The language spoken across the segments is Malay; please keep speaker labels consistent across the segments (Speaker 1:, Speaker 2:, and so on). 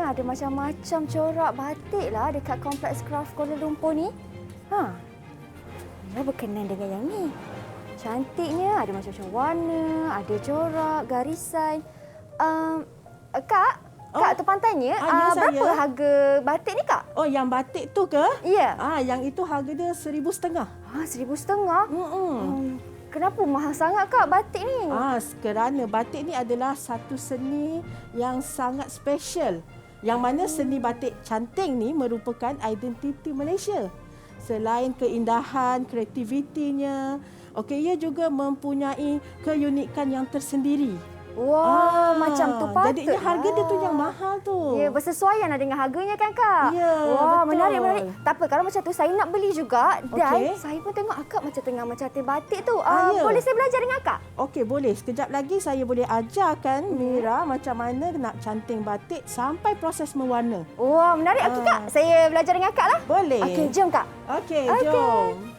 Speaker 1: ada macam-macam corak batik lah dekat Kompleks Kraft Kuala Lumpur ni. Mira berkenan dengan yang ni. Cantiknya, ada macam-macam warna, ada corak, garisan. Kak terpantainya, berapa harga batik ni, Kak?
Speaker 2: Oh, yang batik tu ke?
Speaker 1: Ya.
Speaker 2: Yang itu harga dia 1,500.
Speaker 1: RM1,500? Kenapa mahal sangat, Kak, batik ni?
Speaker 2: Kerana batik ni adalah satu seni yang sangat special. Yang mana seni batik canting ni merupakan identiti Malaysia. Selain keindahan, kreativitinya, ia juga mempunyai keunikan yang tersendiri.
Speaker 1: Wah, macam tu patut.
Speaker 2: Jadinya harga dia tu yang mahal tu.
Speaker 1: Ya, bersesuaian dengan harganya kan, Kak?
Speaker 2: Ya,
Speaker 1: wah,
Speaker 2: betul.
Speaker 1: Menarik. Tak apa, kalau macam tu saya nak beli juga. Dan saya pun tengok akak macam tengah mencanting batik tu. Boleh saya belajar dengan akak?
Speaker 2: Okey, boleh. Sekejap lagi saya boleh ajarkan Mira macam mana nak canting batik sampai proses mewarna.
Speaker 1: Wah, menarik. Okey, Kak. Saya belajar dengan akak lah.
Speaker 2: Boleh.
Speaker 1: Okey, jom, Kak.
Speaker 2: Okey, jom.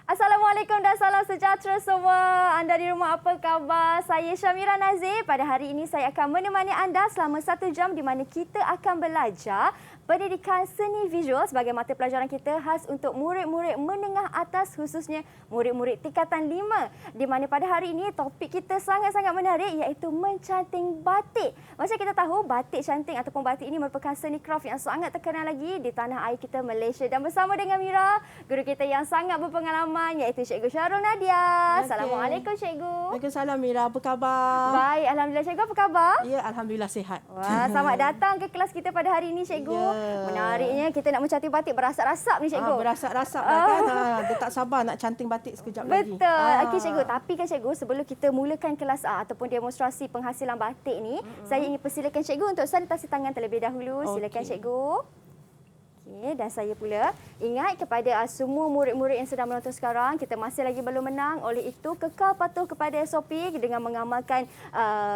Speaker 1: Assalamualaikum dan salam sejahtera semua. Anda di rumah apa khabar? Saya Syamira Nazir. Pada hari ini saya akan menemani anda selama 1 jam di mana kita akan belajar pendidikan seni visual sebagai mata pelajaran kita khas untuk murid-murid menengah atas, khususnya murid-murid tingkatan 5. Di mana pada hari ini topik kita sangat-sangat menarik iaitu mencanting batik. Macam kita tahu, batik canting ataupun batik ini merupakan seni kraft yang sangat terkenal lagi di tanah air kita Malaysia. Dan bersama dengan Mira, guru kita yang sangat berpengalaman iaitu Cikgu Syahrul Nadia. Assalamualaikum, Cikgu.
Speaker 2: Waalaikumsalam, Mira. Apa khabar?
Speaker 1: Baik, Alhamdulillah. Cikgu, apa khabar?
Speaker 2: Ya, Alhamdulillah sihat.
Speaker 1: Wah, selamat datang ke kelas kita pada hari ini, Cikgu. Menariknya kita nak mencanting batik berasap-rasap ni, Cikgu.
Speaker 2: Berasap-rasap dah kan. Dia tak sabar nak canting batik sekejap lagi.
Speaker 1: Betul. Okey, Cikgu. Tapi kan, Cikgu, sebelum kita mulakan kelas A ataupun demonstrasi penghasilan batik ni, saya ingin persilakan Cikgu untuk sanitasi tangan terlebih dahulu. Silakan, Cikgu. Okey, dan saya pula ingat kepada semua murid-murid yang sedang menonton sekarang, kita masih lagi belum menang. Oleh itu, kekal patuh kepada SOP dengan mengamalkan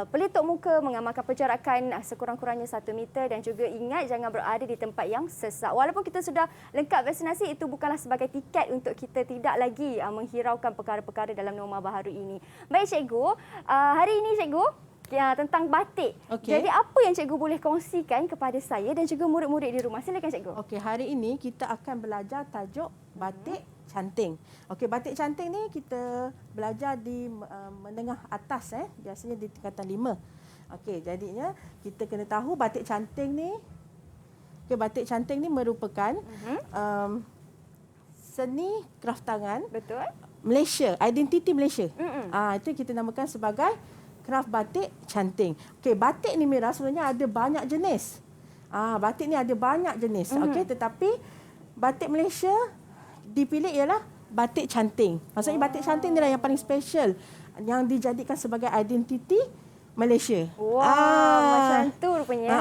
Speaker 1: pelitup muka, mengamalkan penjarakan sekurang-kurangnya 1 meter dan juga ingat jangan berada di tempat yang sesak. Walaupun kita sudah lengkap vaksinasi, itu bukanlah sebagai tiket untuk kita tidak lagi menghiraukan perkara-perkara dalam norma baharu ini. Baik, Cikgu. Hari ini, Cikgu, tentang batik. Jadi apa yang Cikgu boleh kongsikan kepada saya dan juga murid-murid di rumah? Silakan, Cikgu.
Speaker 2: Okey, hari ini kita akan belajar tajuk batik canting. Okey, batik canting ni kita belajar di menengah atas biasanya di tingkatan 5. Okey, jadinya kita kena tahu batik canting ni batik canting ni merupakan seni kraft tangan.
Speaker 1: Betul.
Speaker 2: Malaysia, identiti Malaysia. Itu kita namakan sebagai kraft batik canting. Okey, batik ni, Mira, sebenarnya ada banyak jenis. Batik ni ada banyak jenis. Okey, tetapi batik Malaysia dipilih ialah batik canting. Maksudnya batik canting ni lah yang paling special, yang dijadikan sebagai identiti Malaysia.
Speaker 1: Macam tu rupanya.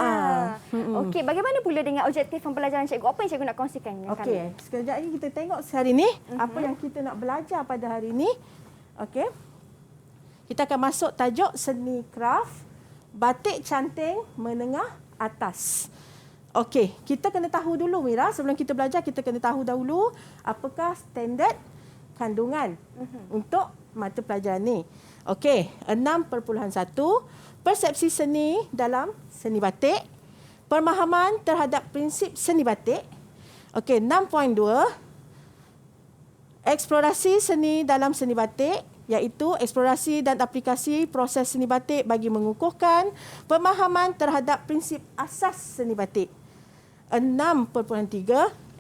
Speaker 1: Okey, bagaimana pula dengan objektif pembelajaran Cikgu? Apa yang Cikgu nak kongsikan dengan kami?
Speaker 2: Okey, sekejap lagi kita tengok hari ni apa yang kita nak belajar pada hari ni. Okey. Kita akan masuk tajuk seni kraft batik canting menengah atas. Okey, kita kena tahu dulu, Mira, sebelum kita belajar kita kena tahu dahulu apakah standard kandungan untuk mata pelajaran ni. Okey, 6.1 persepsi seni dalam seni batik, pemahaman terhadap prinsip seni batik. Okey, 6.2 eksplorasi seni dalam seni batik, iaitu eksplorasi dan aplikasi proses seni batik bagi mengukuhkan pemahaman terhadap prinsip asas seni batik. 6.3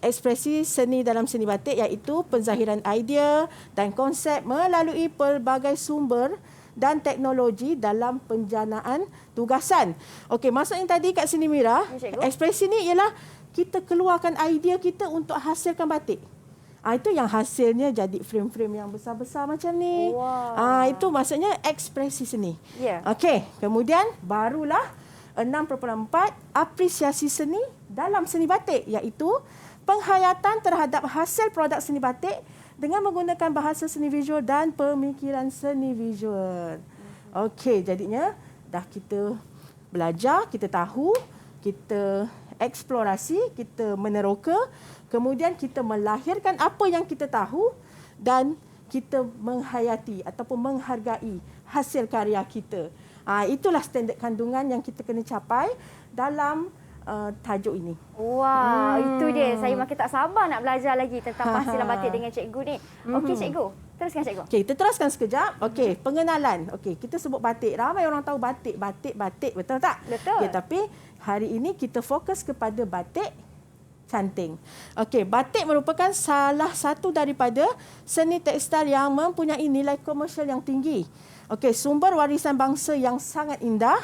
Speaker 2: ekspresi seni dalam seni batik, iaitu penzahiran idea dan konsep melalui pelbagai sumber dan teknologi dalam penjanaan tugasan. Okey, maksudnya tadi kat sini, Mira, ekspresi ni ialah kita keluarkan idea kita untuk hasilkan batik. Itu yang hasilnya jadi frame-frame yang besar-besar macam ni.
Speaker 1: Wow.
Speaker 2: Itu maksudnya ekspresi seni.
Speaker 1: Ya.
Speaker 2: Okey, kemudian barulah 6.4 apresiasi seni dalam seni batik, iaitu penghayatan terhadap hasil produk seni batik dengan menggunakan bahasa seni visual dan pemikiran seni visual. Okey, jadinya dah kita belajar, kita tahu, kita eksplorasi, kita meneroka, kemudian kita melahirkan apa yang kita tahu dan kita menghayati ataupun menghargai hasil karya kita. Itulah standard kandungan yang kita kena capai dalam tajuk ini.
Speaker 1: Wah, itu dia. Saya makin tak sabar nak belajar lagi tentang penghasilan batik dengan cikgu ni. Okey cikgu, teruskan cikgu.
Speaker 2: Okey, kita teruskan sekejap. Okey, pengenalan. Okey, kita sebut batik. Ramai orang tahu batik, betul tak?
Speaker 1: Betul.
Speaker 2: Okay, tapi hari ini kita fokus kepada batik canting. Okey, batik merupakan salah satu daripada seni tekstil yang mempunyai nilai komersial yang tinggi. Okey, sumber warisan bangsa yang sangat indah.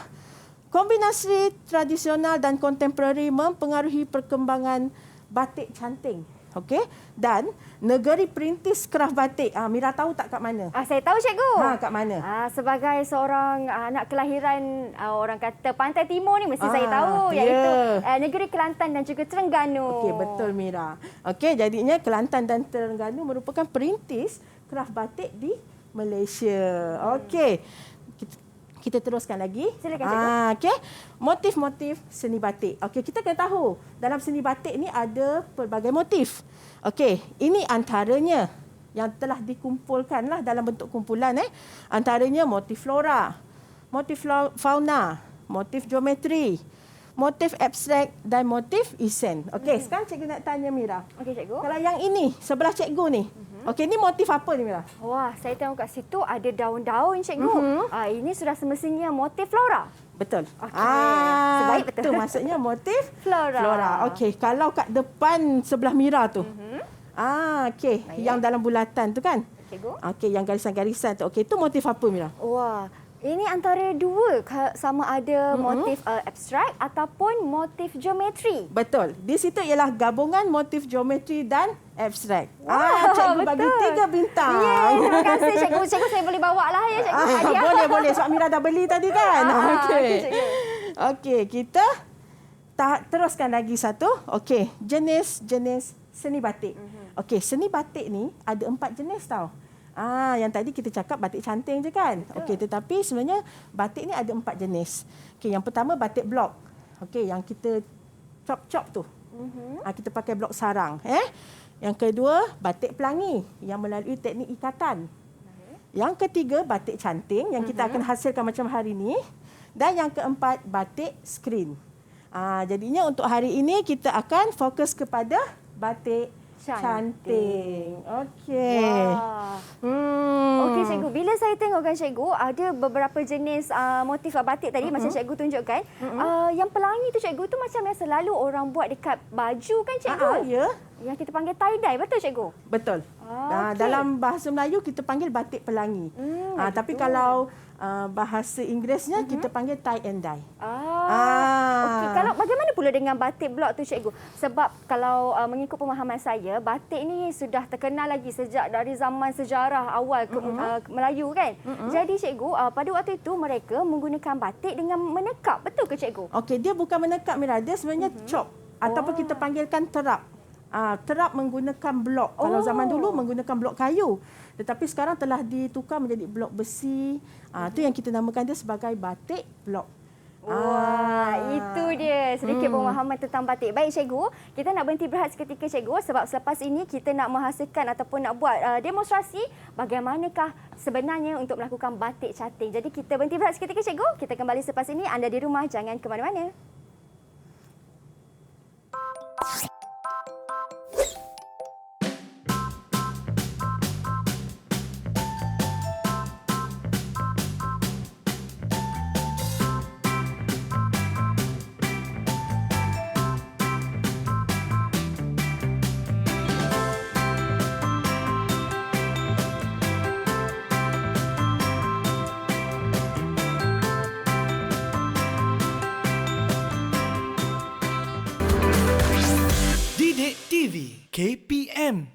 Speaker 2: Kombinasi tradisional dan kontemporari mempengaruhi perkembangan batik canting. Okey, dan negeri perintis kraft batik. Mira tahu tak kat mana?
Speaker 1: Saya tahu cikgu.
Speaker 2: Kat mana?
Speaker 1: Sebagai seorang anak kelahiran orang kata Pantai Timur ni mesti saya tahu, iaitu negeri Kelantan dan juga Terengganu.
Speaker 2: Okey, betul Mira. Okey, jadinya Kelantan dan Terengganu merupakan perintis kraft batik di Malaysia. Okey. Kita teruskan lagi.
Speaker 1: Silakan cikgu.
Speaker 2: Okey. Motif-motif seni batik. Okey, kita kena tahu dalam seni batik ni ada pelbagai motif. Okey, ini antaranya yang telah dikumpulkanlah dalam bentuk kumpulan. Antaranya motif flora, motif fauna, motif geometri, motif abstrak dan motif esen. Okey, sekarang cikgu nak tanya Mira.
Speaker 1: Okey cikgu.
Speaker 2: Kalau yang ini sebelah cikgu ni. Okey, ni motif apa ni Mira?
Speaker 1: Wah, saya tengok kat situ ada daun-daun cikgu. Ini sudah semestinya motif flora.
Speaker 2: Betul.
Speaker 1: Sebaik betul.
Speaker 2: Itu maksudnya motif
Speaker 1: Flora.
Speaker 2: Okey, kalau kat depan sebelah Mira tu. Okey, yang dalam bulatan tu kan?
Speaker 1: Cikgu.
Speaker 2: Okey, yang garisan-garisan tu. Okey, itu motif apa Mira?
Speaker 1: Wah, ini antara dua, sama ada motif abstrak ataupun motif geometri.
Speaker 2: Betul. Di situ ialah gabungan motif geometri dan abstrak.
Speaker 1: betul.
Speaker 2: Cikgu bagi 3 bintang.
Speaker 1: Terima kasih cikgu. Cikgu saya boleh bawa lah ya cikgu. Hadiah.
Speaker 2: Boleh. Sebab Mira dah beli tadi kan?
Speaker 1: Okey, cikgu.
Speaker 2: Okey, kita teruskan lagi satu. Okey, jenis-jenis seni batik. Okey, seni batik ni ada 4 jenis tau. Yang tadi kita cakap batik canting je kan? Okey, tetapi sebenarnya batik ni ada 4 jenis. Okey, yang pertama batik blok. Okey, yang kita chop-chop tu. Kita pakai blok sarang. Yang kedua, batik pelangi yang melalui teknik ikatan. Yang ketiga, batik canting yang kita akan hasilkan macam hari ini. Dan yang keempat, batik screen. Jadinya untuk hari ini kita akan fokus kepada batik canting. Okey.
Speaker 1: Okey cikgu, bila saya tengokkan cikgu ada beberapa jenis motif batik tadi macam cikgu tunjukkan. Yang pelangi tu cikgu tu macam yang selalu orang buat dekat baju kan cikgu?
Speaker 2: Ya.
Speaker 1: Yang kita panggil tie-dye, betul cikgu?
Speaker 2: Betul.
Speaker 1: Okay.
Speaker 2: Dalam bahasa Melayu kita panggil batik pelangi. Tapi kalau bahasa Inggerisnya kita panggil tie and dye.
Speaker 1: Okey, kalau bagaimana pula dengan batik blok tu cikgu? Sebab kalau mengikut pemahaman saya, batik ni sudah terkenal lagi sejak dari zaman sejarah awal Melayu kan. Jadi cikgu, pada waktu itu mereka menggunakan batik dengan menekap, betul ke cikgu?
Speaker 2: Okey, dia bukan menekap Mira, dia sebenarnya chop ataupun kita panggilkan terap. Terap menggunakan blok. Kalau zaman dulu menggunakan blok kayu. Tetapi sekarang telah ditukar menjadi blok besi. Itu yang kita namakan dia sebagai batik blok.
Speaker 1: Wah, itu dia sedikit pemahaman tentang batik. Baik cikgu, kita nak berhenti berehat seketika cikgu sebab selepas ini kita nak menghasilkan ataupun nak buat demonstrasi bagaimanakah sebenarnya untuk melakukan batik canting. Jadi kita berhenti berehat seketika cikgu. Kita kembali selepas ini. Anda di rumah jangan ke mana-mana.
Speaker 3: Didik TV KPM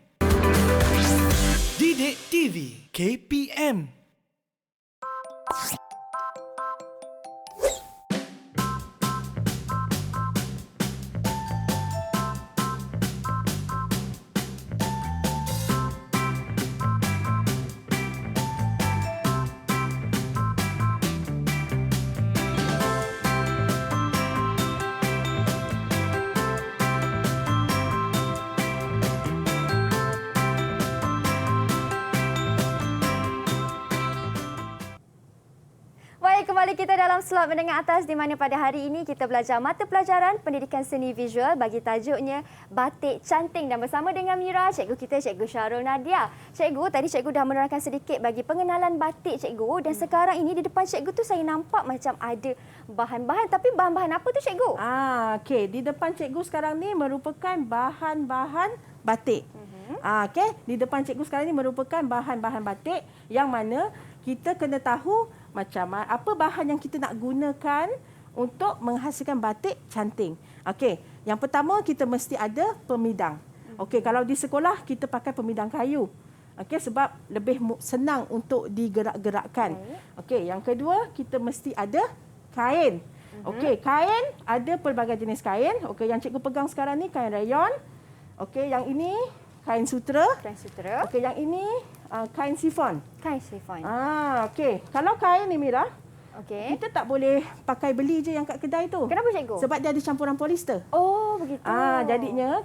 Speaker 3: KPM.
Speaker 1: Baik, kembali kita dalam slot menengah atas di mana pada hari ini kita belajar mata pelajaran pendidikan seni visual bagi tajuknya Batik Canting, dan bersama dengan Mira, cikgu kita Cikgu Syarul Nadia. Cikgu, tadi cikgu dah menerangkan sedikit bagi pengenalan batik cikgu, dan sekarang ini di depan cikgu tu saya nampak macam ada bahan-bahan, tapi bahan-bahan apa tu cikgu?
Speaker 2: Okey, di depan cikgu sekarang ni merupakan bahan-bahan batik. Okey, di depan cikgu sekarang ni merupakan bahan-bahan batik yang mana kita kena tahu macam apa bahan yang kita nak gunakan untuk menghasilkan batik canting. Okey, yang pertama kita mesti ada pemidang. Okey, kalau di sekolah kita pakai pemidang kayu. Okey, sebab lebih senang untuk digerak-gerakkan. Okey, yang kedua kita mesti ada kain. Okey, kain ada pelbagai jenis kain. Okey, yang cikgu pegang sekarang ni kain rayon. Okey, yang ini kain sutera.
Speaker 1: Kain sutera.
Speaker 2: Okey, yang ini kain sifon.
Speaker 1: Kain sifon.
Speaker 2: Okey. Kalau kain ni Mira,
Speaker 1: Okey.
Speaker 2: kita tak boleh pakai beli je yang kat kedai tu.
Speaker 1: Kenapa cikgu?
Speaker 2: Sebab dia ada campuran polister.
Speaker 1: Oh, begitu.
Speaker 2: Jadinya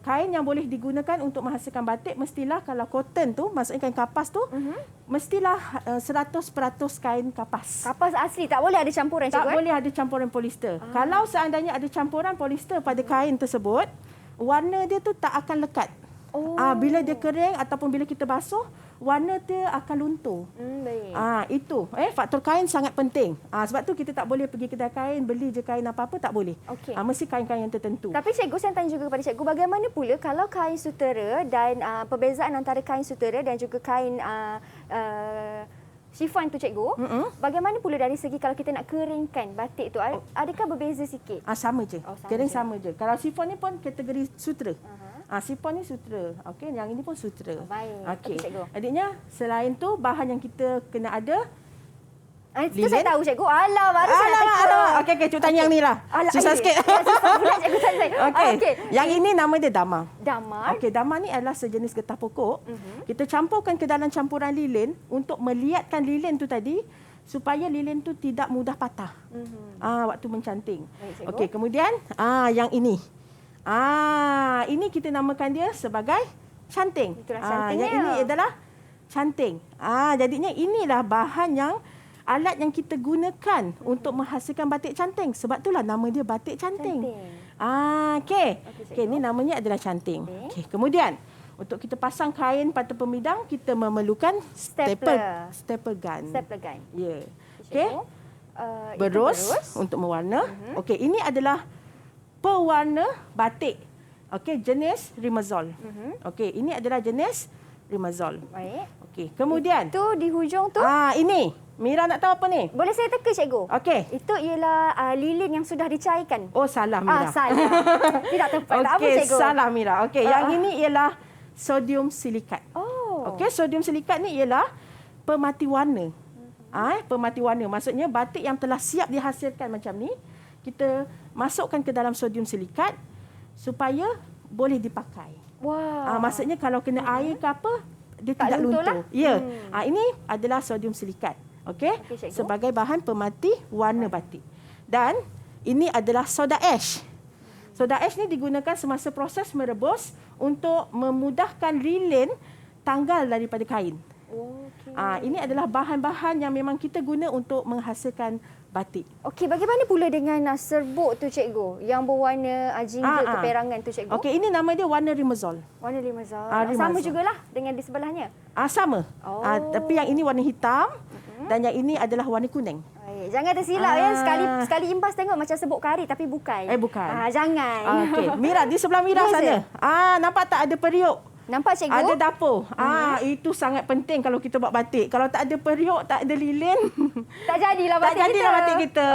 Speaker 2: kain yang boleh digunakan untuk menghasilkan batik mestilah kalau cotton tu, maksudnya kain kapas tu, mestilah 100% kain kapas.
Speaker 1: Kapas asli, tak boleh ada campuran
Speaker 2: Tak
Speaker 1: cikgu?
Speaker 2: boleh ada campuran polister. Kalau seandainya ada campuran polister pada kain tersebut, warna dia tu tak akan lekat. Bila dia kering ataupun bila kita basuh, warna dia akan luntur.
Speaker 1: Baik.
Speaker 2: Itu faktor kain sangat penting. Sebab tu kita tak boleh pergi kedai kain beli je kain apa-apa, tak boleh.
Speaker 1: Okey.
Speaker 2: Mesti kain-kain yang tertentu.
Speaker 1: Tapi cikgu, saya tanya juga kepada cikgu, bagaimana pula kalau kain sutera dan perbezaan antara kain sutera dan juga kain sifon tu cikgu, bagaimana pula dari segi kalau kita nak keringkan batik tu, adakah berbeza sikit?
Speaker 2: Sama je.
Speaker 1: Sama
Speaker 2: Kering
Speaker 1: je.
Speaker 2: sama je. Kalau sifon ni pun kategori sutera. Sifon ni sutera. Okey, yang ini pun sutera.
Speaker 1: Baik.
Speaker 2: Okey.
Speaker 1: Okey, cikgu.
Speaker 2: Adiknya, selain tu bahan yang kita kena ada.
Speaker 1: Itu saya tahu cikgu. Alah, baru saya nak tanya.
Speaker 2: Okey, cuba tanya yang ni lah. Susah sikit.
Speaker 1: Susah pula cikgu tanya saya.
Speaker 2: Okey. Yang ini nama dia damar.
Speaker 1: Damar.
Speaker 2: Okey, damar ni adalah sejenis getah pokok. Kita campurkan ke dalam campuran lilin untuk meliatkan lilin tu tadi supaya lilin tu tidak mudah patah. Waktu mencanting.
Speaker 1: Baik, cikgu.
Speaker 2: Okey, kemudian yang ini. Ini kita namakan dia sebagai canting.
Speaker 1: Itulah cantingnya.
Speaker 2: Yang ini adalah canting. Jadinya inilah bahan yang alat yang kita gunakan untuk menghasilkan batik canting. Sebab itulah nama dia batik canting. Okey. Okey, ini namanya adalah canting. Okey, kemudian untuk kita pasang kain pada pemidang, kita memerlukan
Speaker 1: Stapler.
Speaker 2: staple gun.
Speaker 1: Stapler gun.
Speaker 2: Ya.
Speaker 1: Okey.
Speaker 2: Okey. Berus untuk mewarna. Okey, ini adalah pewarna batik. Okey, jenis Rimazol. Okey, ini adalah jenis Rimazol.
Speaker 1: Baik.
Speaker 2: Okey, kemudian
Speaker 1: Itu di hujung tu.
Speaker 2: ini. Mira nak tahu apa ni?
Speaker 1: Boleh saya teka cikgu?
Speaker 2: Okey.
Speaker 1: Itu ialah lilin yang sudah dicairkan.
Speaker 2: Oh, salah Mira.
Speaker 1: Salah. Tidak tepat. Tak apa
Speaker 2: Okey,
Speaker 1: cikgu?
Speaker 2: salah Mira. Okey, yang ini ialah sodium silikat.
Speaker 1: Oh.
Speaker 2: Okey, sodium silikat ni ialah pemati warna. Pemati warna. Maksudnya batik yang telah siap dihasilkan macam ni, kita masukkan ke dalam sodium silikat supaya boleh dipakai.
Speaker 1: Wah.
Speaker 2: Maksudnya kalau kena air ke apa, dia
Speaker 1: Tak
Speaker 2: tidak
Speaker 1: luntur
Speaker 2: luntur.
Speaker 1: lah.
Speaker 2: Ya. Ini adalah sodium silikat. Okey?
Speaker 1: Okey, cikgu.
Speaker 2: Sebagai bahan pemati warna batik. Dan ini adalah soda ash. Soda ash ni digunakan semasa proses merebus untuk memudahkan lilin tanggal daripada kain.
Speaker 1: Okey.
Speaker 2: Ini adalah bahan-bahan yang memang kita guna untuk menghasilkan batik.
Speaker 1: Okey, bagaimana pula dengan serbuk tu cikgu? Yang berwarna jingga keperangan tu cikgu?
Speaker 2: Okey, ini nama dia warna Rimazol.
Speaker 1: Warna limazol.
Speaker 2: Rimazol.
Speaker 1: Sama jugalah dengan di sebelahnya.
Speaker 2: Sama.
Speaker 1: Oh.
Speaker 2: Tapi yang ini warna hitam dan yang ini adalah warna kuning.
Speaker 1: Baik, jangan tersilap ya. Sekali imbas tengok macam serbuk kari tapi bukan.
Speaker 2: Bukan.
Speaker 1: Jangan.
Speaker 2: Okey, Mira di sebelah Mira
Speaker 1: Ya,
Speaker 2: sana. Nampak tak ada periuk?
Speaker 1: Nampak cikgu?
Speaker 2: Ada dapur. Itu sangat penting kalau kita buat batik. Kalau tak ada periuk, tak ada lilin,
Speaker 1: Tak jadilah batik
Speaker 2: tak jadilah
Speaker 1: kita.
Speaker 2: batik kita.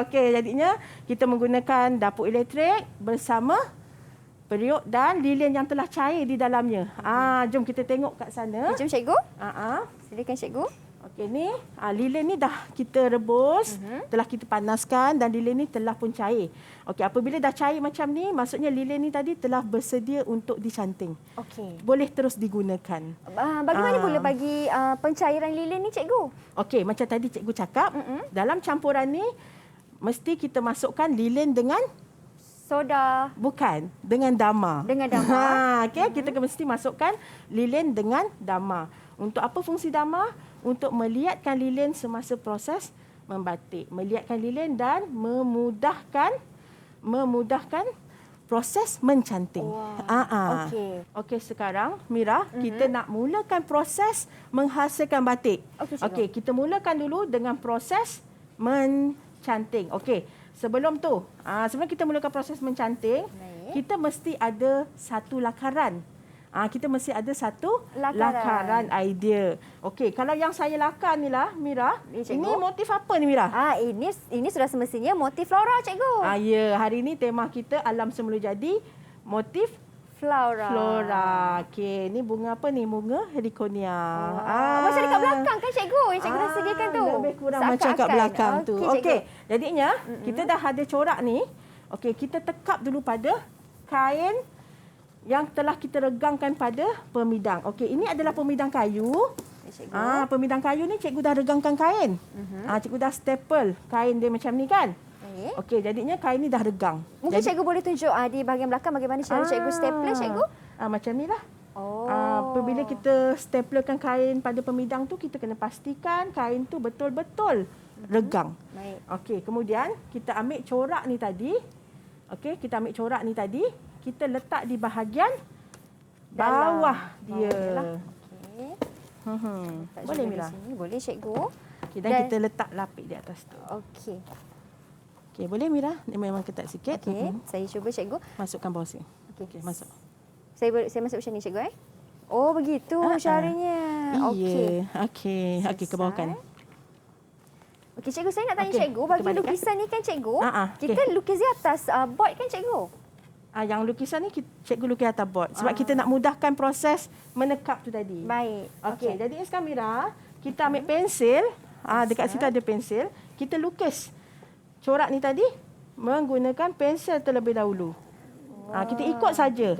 Speaker 2: Okey, jadinya kita menggunakan dapur elektrik bersama periuk dan lilin yang telah cair di dalamnya. Jom kita tengok kat sana.
Speaker 1: Jom cikgu. Silakan cikgu.
Speaker 2: Okey, ni lilin ni dah kita rebus, telah kita panaskan dan lilin ni telah pun cair. Okey, apabila dah cair macam ni, maksudnya lilin ni tadi telah bersedia untuk dicanting.
Speaker 1: Okey.
Speaker 2: Boleh terus digunakan.
Speaker 1: Bagaimana pula bagi pencairan lilin ni cikgu?
Speaker 2: Okey, macam tadi cikgu cakap, dalam campuran ni mesti kita masukkan lilin dengan
Speaker 1: soda.
Speaker 2: Bukan, dengan dama.
Speaker 1: Dengan dama.
Speaker 2: Okey, kita mesti masukkan lilin dengan dama. Untuk apa fungsi dama? Untuk meliatkan lilin semasa proses membatik. Meliatkan lilin dan memudahkan proses mencanting. Okey, sekarang Mira, kita nak mulakan proses menghasilkan batik. Okey, kita mulakan dulu dengan proses mencanting. Okey, sebelum tu, sebelum kita mulakan proses mencanting, kita mesti ada satu lakaran. Kita mesti ada satu lakaran idea. Okey, kalau yang saya lakar ni lah, Mira, ini motif apa ni, Mira?
Speaker 1: Ini sudah semestinya motif flora, cikgu.
Speaker 2: Ya, hari ini tema kita alam semula jadi motif flora. Okey, ni bunga apa ni? Bunga heliconia.
Speaker 1: Macam dekat belakang kan, cikgu? Yang cikgu dah sediakan tu.
Speaker 2: Lebih kurang macam kat belakang tu. Okey, jadinya kita dah ada corak ni. Okey, kita tekap dulu pada kain yang telah kita regangkan pada pemidang. Okey, ini adalah pemidang kayu. Pemidang kayu ni cikgu dah regangkan kain. Cikgu dah staple kain dia macam ni kan? Okey, jadinya kain ni dah regang.
Speaker 1: Mungkin cikgu boleh tunjuk di bahagian belakang bagaimana cara cikgu stapler, cikgu?
Speaker 2: Macam ni lah. Apabila kita staplerkan kain pada pemidang tu, kita kena pastikan kain tu betul-betul regang. Okey, kemudian kita ambil corak ni tadi. Okey, kita ambil corak ni tadi. Kita letak di bahagian bawah dia. Boleh, Mira?
Speaker 1: Boleh, cikgu.
Speaker 2: Okay, dan kita letak lapik di atas tu. Okey, boleh, Mira? Dia memang ketat sikit.
Speaker 1: Saya cuba, cikgu.
Speaker 2: Masukkan bawah sini. Okey, masuk.
Speaker 1: Saya masuk macam ni, cikgu. Oh, begitu caranya.
Speaker 2: Okey, ke bawah kan.
Speaker 1: Okey, cikgu, saya nak tanya cikgu, bagi lukisan ni kan, cikgu, kita lukis di atas board kan, cikgu?
Speaker 2: Yang lukisan ni cikgu lukis atas board sebab kita nak mudahkan proses menekap tu tadi.
Speaker 1: Baik.
Speaker 2: Okey, jadi sekarang Mira, kita ambil pensil, dekat situ ada pensil, kita lukis corak ni tadi menggunakan pensel terlebih dahulu. Kita ikut saja.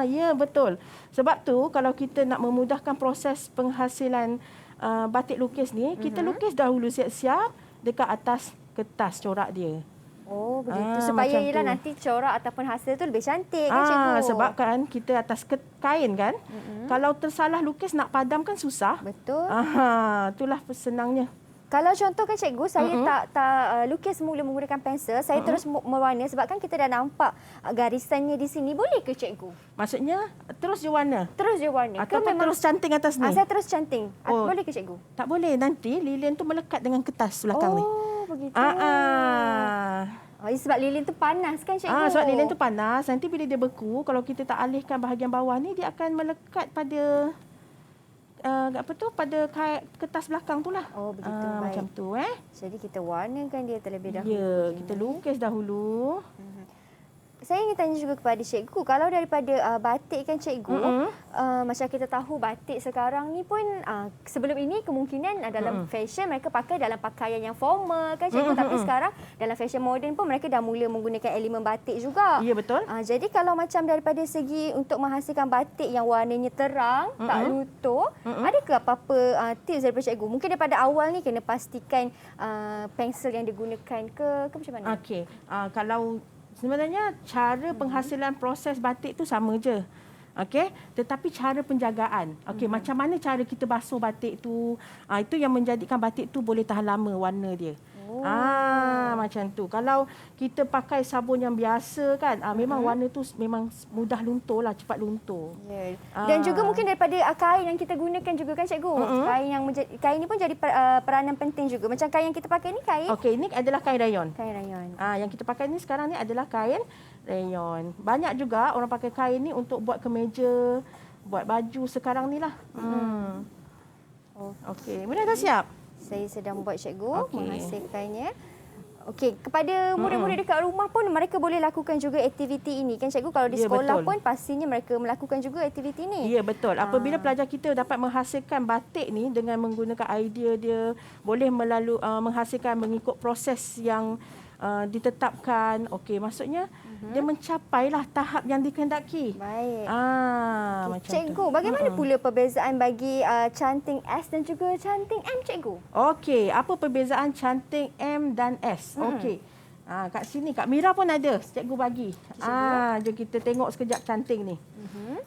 Speaker 2: Ya, betul. Sebab tu kalau kita nak memudahkan proses penghasilan batik lukis ni, kita lukis dahulu siap-siap dekat atas kertas corak dia.
Speaker 1: Oh, begitu. Supaya nanti corak ataupun hasil tu lebih cantik kan, cikgu?
Speaker 2: Sebab kan kita atas kain kan. Kalau tersalah lukis nak padam kan susah.
Speaker 1: Betul.
Speaker 2: Itulah senangnya.
Speaker 1: Kalau contoh kan, cikgu, saya tak lukis mula menggunakan pensel, saya terus mewarna sebab kan kita dah nampak garisannya di sini. Boleh ke, cikgu?
Speaker 2: Maksudnya terus je warna?
Speaker 1: Terus je warna.
Speaker 2: Atau terus canting atas ni?
Speaker 1: Saya terus canting. Boleh ke, cikgu?
Speaker 2: Tak boleh. Nanti lilin tu melekat dengan kertas belakang ni.
Speaker 1: Begitu. Sebab lilin tu panas kan, cikgu?
Speaker 2: Sebab lilin tu panas. Nanti bila dia beku, kalau kita tak alihkan bahagian bawah ni, dia akan melekat pada pada kertas belakang tu lah.
Speaker 1: Oh, begitu.
Speaker 2: Macam tu.
Speaker 1: Jadi kita warnakan dia terlebih dahulu.
Speaker 2: Ya, kita lukis dahulu.
Speaker 1: Saya ingin tanya juga kepada cikgu, kalau daripada batik kan, cikgu, macam kita tahu batik sekarang ni pun sebelum ini kemungkinan dalam fashion mereka pakai dalam pakaian yang formal kan, cikgu, tapi sekarang dalam fashion moden pun mereka dah mula menggunakan elemen batik juga.
Speaker 2: Ya, betul.
Speaker 1: Jadi kalau macam daripada segi untuk menghasilkan batik yang warnanya terang, tak luntur, adakah apa-apa tips daripada cikgu? Mungkin daripada awal ni kena pastikan pensel yang digunakan ke macam mana?
Speaker 2: Okey, kalau sebenarnya cara penghasilan proses batik tu sama je. Okey, tetapi cara penjagaan. Okey, macam mana cara kita basuh batik tu? Itu yang menjadikan batik tu boleh tahan lama warna dia. Macam tu. Kalau kita pakai sabun yang biasa kan, memang warna tu memang mudah luntur lah, cepat luntur.
Speaker 1: Dan juga mungkin daripada kain yang kita gunakan juga kan, cikgu. Kain ni pun jadi peranan penting juga. Macam kain yang kita pakai ni kain.
Speaker 2: Okey, ini adalah kain rayon.
Speaker 1: Kain rayon.
Speaker 2: Yang kita pakai ni sekarang ni adalah kain rayon. Banyak juga orang pakai kain ni untuk buat kemeja, buat baju sekarang ni lah. Okey, boleh dah siap?
Speaker 1: Saya sedang buat, cikgu, menghasilkannya. Okey, kepada murid-murid dekat rumah pun mereka boleh lakukan juga aktiviti ini kan cikgu? Kalau di
Speaker 2: Ya,
Speaker 1: sekolah
Speaker 2: betul.
Speaker 1: pun pastinya mereka melakukan juga aktiviti ini.
Speaker 2: Ya, betul. Apabila pelajar kita dapat menghasilkan batik ni dengan menggunakan idea dia, boleh menghasilkan mengikut proses yang ditetapkan. Okey, maksudnya dia mencapailah tahap yang dikehendaki.
Speaker 1: Baik.
Speaker 2: Macam
Speaker 1: Cikgu,
Speaker 2: tu.
Speaker 1: bagaimana pula perbezaan bagi canting S dan juga canting M, cikgu?
Speaker 2: Okey, apa perbezaan canting M dan S? Okey. Kat sini Kak Mira pun ada, cikgu bagi. Jom kita tengok sekejap canting ni.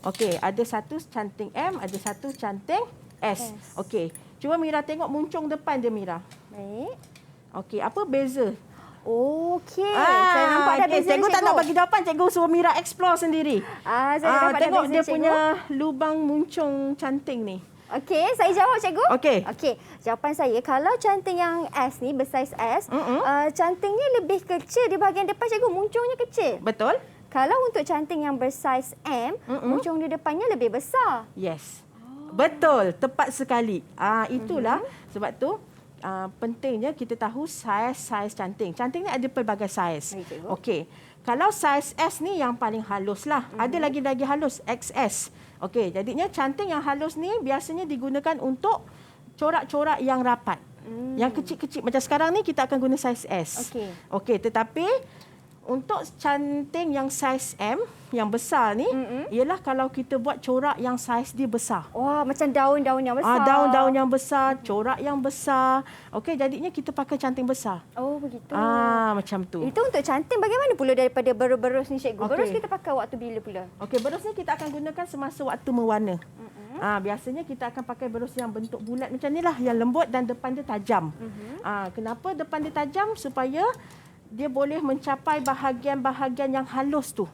Speaker 2: Okey, ada satu canting M, ada satu canting S. Okey, cuba Mira tengok muncung depan dia, Mira.
Speaker 1: Baik.
Speaker 2: Okey, apa beza?
Speaker 1: Okey, saya nampak dah beza
Speaker 2: cikgu
Speaker 1: ni,
Speaker 2: tak nak bagi jawapan, cikgu suruh Mira explore sendiri.
Speaker 1: Saya dah nampak
Speaker 2: tengok
Speaker 1: dah beza
Speaker 2: dia
Speaker 1: cikgu.
Speaker 2: punya lubang muncung canting ni.
Speaker 1: Okey, saya jawab cikgu.
Speaker 2: Okey.
Speaker 1: Jawapan saya, kalau canting yang S ni, bersaiz S, cantingnya lebih kecil di bahagian depan cikgu, muncungnya kecil.
Speaker 2: Betul?
Speaker 1: Kalau untuk canting yang bersaiz M, muncung di depannya lebih besar.
Speaker 2: Yes. Betul, tepat sekali. Itulah sebab tu pentingnya kita tahu saiz canting. Canting ni ada pelbagai saiz.
Speaker 1: Baik, cikgu.
Speaker 2: Okey. Kalau saiz S ni yang paling halus lah. Ada lagi halus, XS. Okey, jadinya canting yang halus ni biasanya digunakan untuk corak-corak yang rapat. Yang kecil-kecil macam sekarang ni kita akan guna saiz S. Okey, tetapi untuk canting yang saiz M, yang besar ni, ialah kalau kita buat corak yang saiz dia besar.
Speaker 1: Wah, macam daun-daun yang besar.
Speaker 2: Daun-daun yang besar, corak yang besar. Okey, jadinya kita pakai canting besar.
Speaker 1: Oh, begitu.
Speaker 2: Macam tu.
Speaker 1: Itu untuk canting bagaimana pula daripada berus-berus ni, cikgu? Berus kita pakai waktu bila pula?
Speaker 2: Okey, berus ni kita akan gunakan semasa waktu mewarna. Biasanya kita akan pakai berus yang bentuk bulat macam ni lah, yang lembut dan depan dia tajam. Kenapa depan dia tajam? Supaya dia boleh mencapai bahagian-bahagian yang halus tu.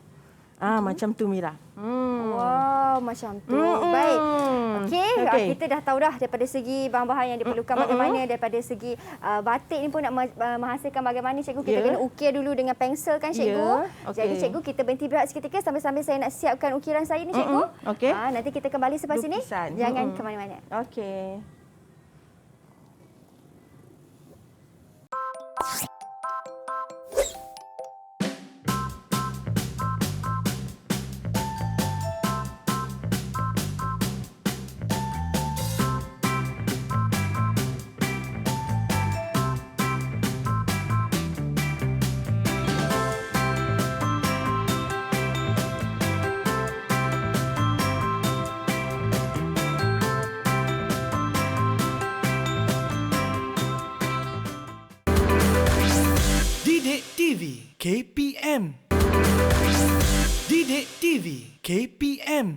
Speaker 2: Macam tu, Mira.
Speaker 1: Wow, macam tu. Baik. Okey, kita dah tahu dah daripada segi bahan-bahan yang diperlukan bagaimana, daripada segi batik ni pun nak menghasilkan bagaimana, cikgu. Kita kena ukir dulu dengan pensel kan, cikgu. Jadi cikgu, kita berhenti berehat seketika sambil-sambil saya nak siapkan ukiran saya ni, cikgu.
Speaker 2: Okey.
Speaker 1: Nanti kita kembali selepas ini.
Speaker 2: Lukisan.
Speaker 1: Jangan ke mana-mana.
Speaker 2: Okey.
Speaker 3: Didik TV KPM. Didik TV KPM.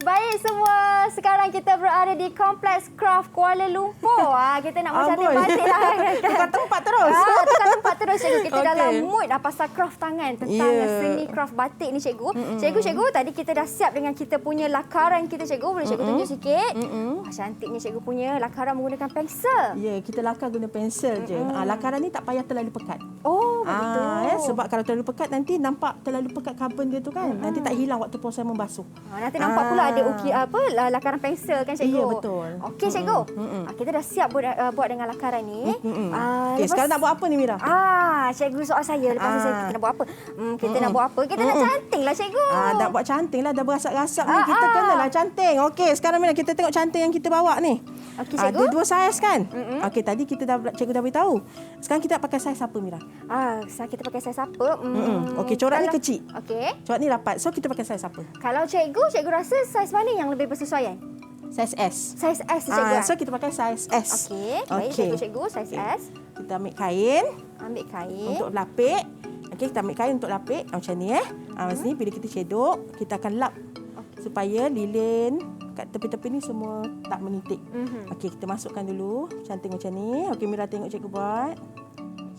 Speaker 1: Baik semua, sekarang kita berada di Kompleks Craft Kuala Lumpur. Kita nak mencantik batik lah.
Speaker 2: Tukar tempat terus.
Speaker 1: Tukar tempat terus, cikgu. Kita
Speaker 2: Okey.
Speaker 1: dalam mood pasal craft tangan tentang seni craft batik ni, cikgu. Cikgu, tadi kita dah siap dengan kita punya lakaran kita, cikgu. Boleh cikgu tunjuk sikit? Wah, cantiknya cikgu punya lakaran menggunakan pensel.
Speaker 2: Ya, kita lakar guna pensel je. Lakaran ni tak payah terlalu pekat.
Speaker 1: Oh, begitu.
Speaker 2: Sebab kalau terlalu pekat nanti nampak terlalu pekat carbon dia tu kan. Nanti tak hilang waktu proses membasuh.
Speaker 1: Nanti nampak pula ada lakaran pensel kan, cikgu?
Speaker 2: Ya, betul.
Speaker 1: Okey, cikgu. Kita dah siap buat dengan lakaran ni.
Speaker 2: Okey, sekarang nak buat apa ni, Mira?
Speaker 1: Cikgu, soal saya lepas ni kita nak buat apa? Kita nak buat apa? Kita nak canting lah, cikgu.
Speaker 2: Dah buat canting lah, dah berasap-rasap ni. Kita kenalah canting. Okey, sekarang Mira kita tengok canting yang kita bawa ni.
Speaker 1: Okey, cikgu.
Speaker 2: Ada dua saiz kan? Okey, tadi cikgu dah beritahu. Sekarang kita nak pakai saiz apa, Mira?
Speaker 1: Kita pakai saiz apa?
Speaker 2: Okey, corak ni kecil.
Speaker 1: Okey.
Speaker 2: Corak ni rapat. So, kita pakai saiz apa?
Speaker 1: Kalau cikgu rasa saiz mana yang lebih bersesuaian?
Speaker 2: Saiz S.
Speaker 1: Saiz S, cikgu.
Speaker 2: So, kita pakai saiz S.
Speaker 1: Okey. Baik, cikgu, saiz S.
Speaker 2: Kita ambil kain.
Speaker 1: Ambil kain.
Speaker 2: Untuk lapik. Okey, kita ambil kain untuk lapik. Macam ni macam ni, bila kita cedok, kita akan lap. Supaya lilin kat tepi-tepi ni semua tak menitik. Okey, kita masukkan dulu canting macam ni. Okey, Mira tengok cikgu buat.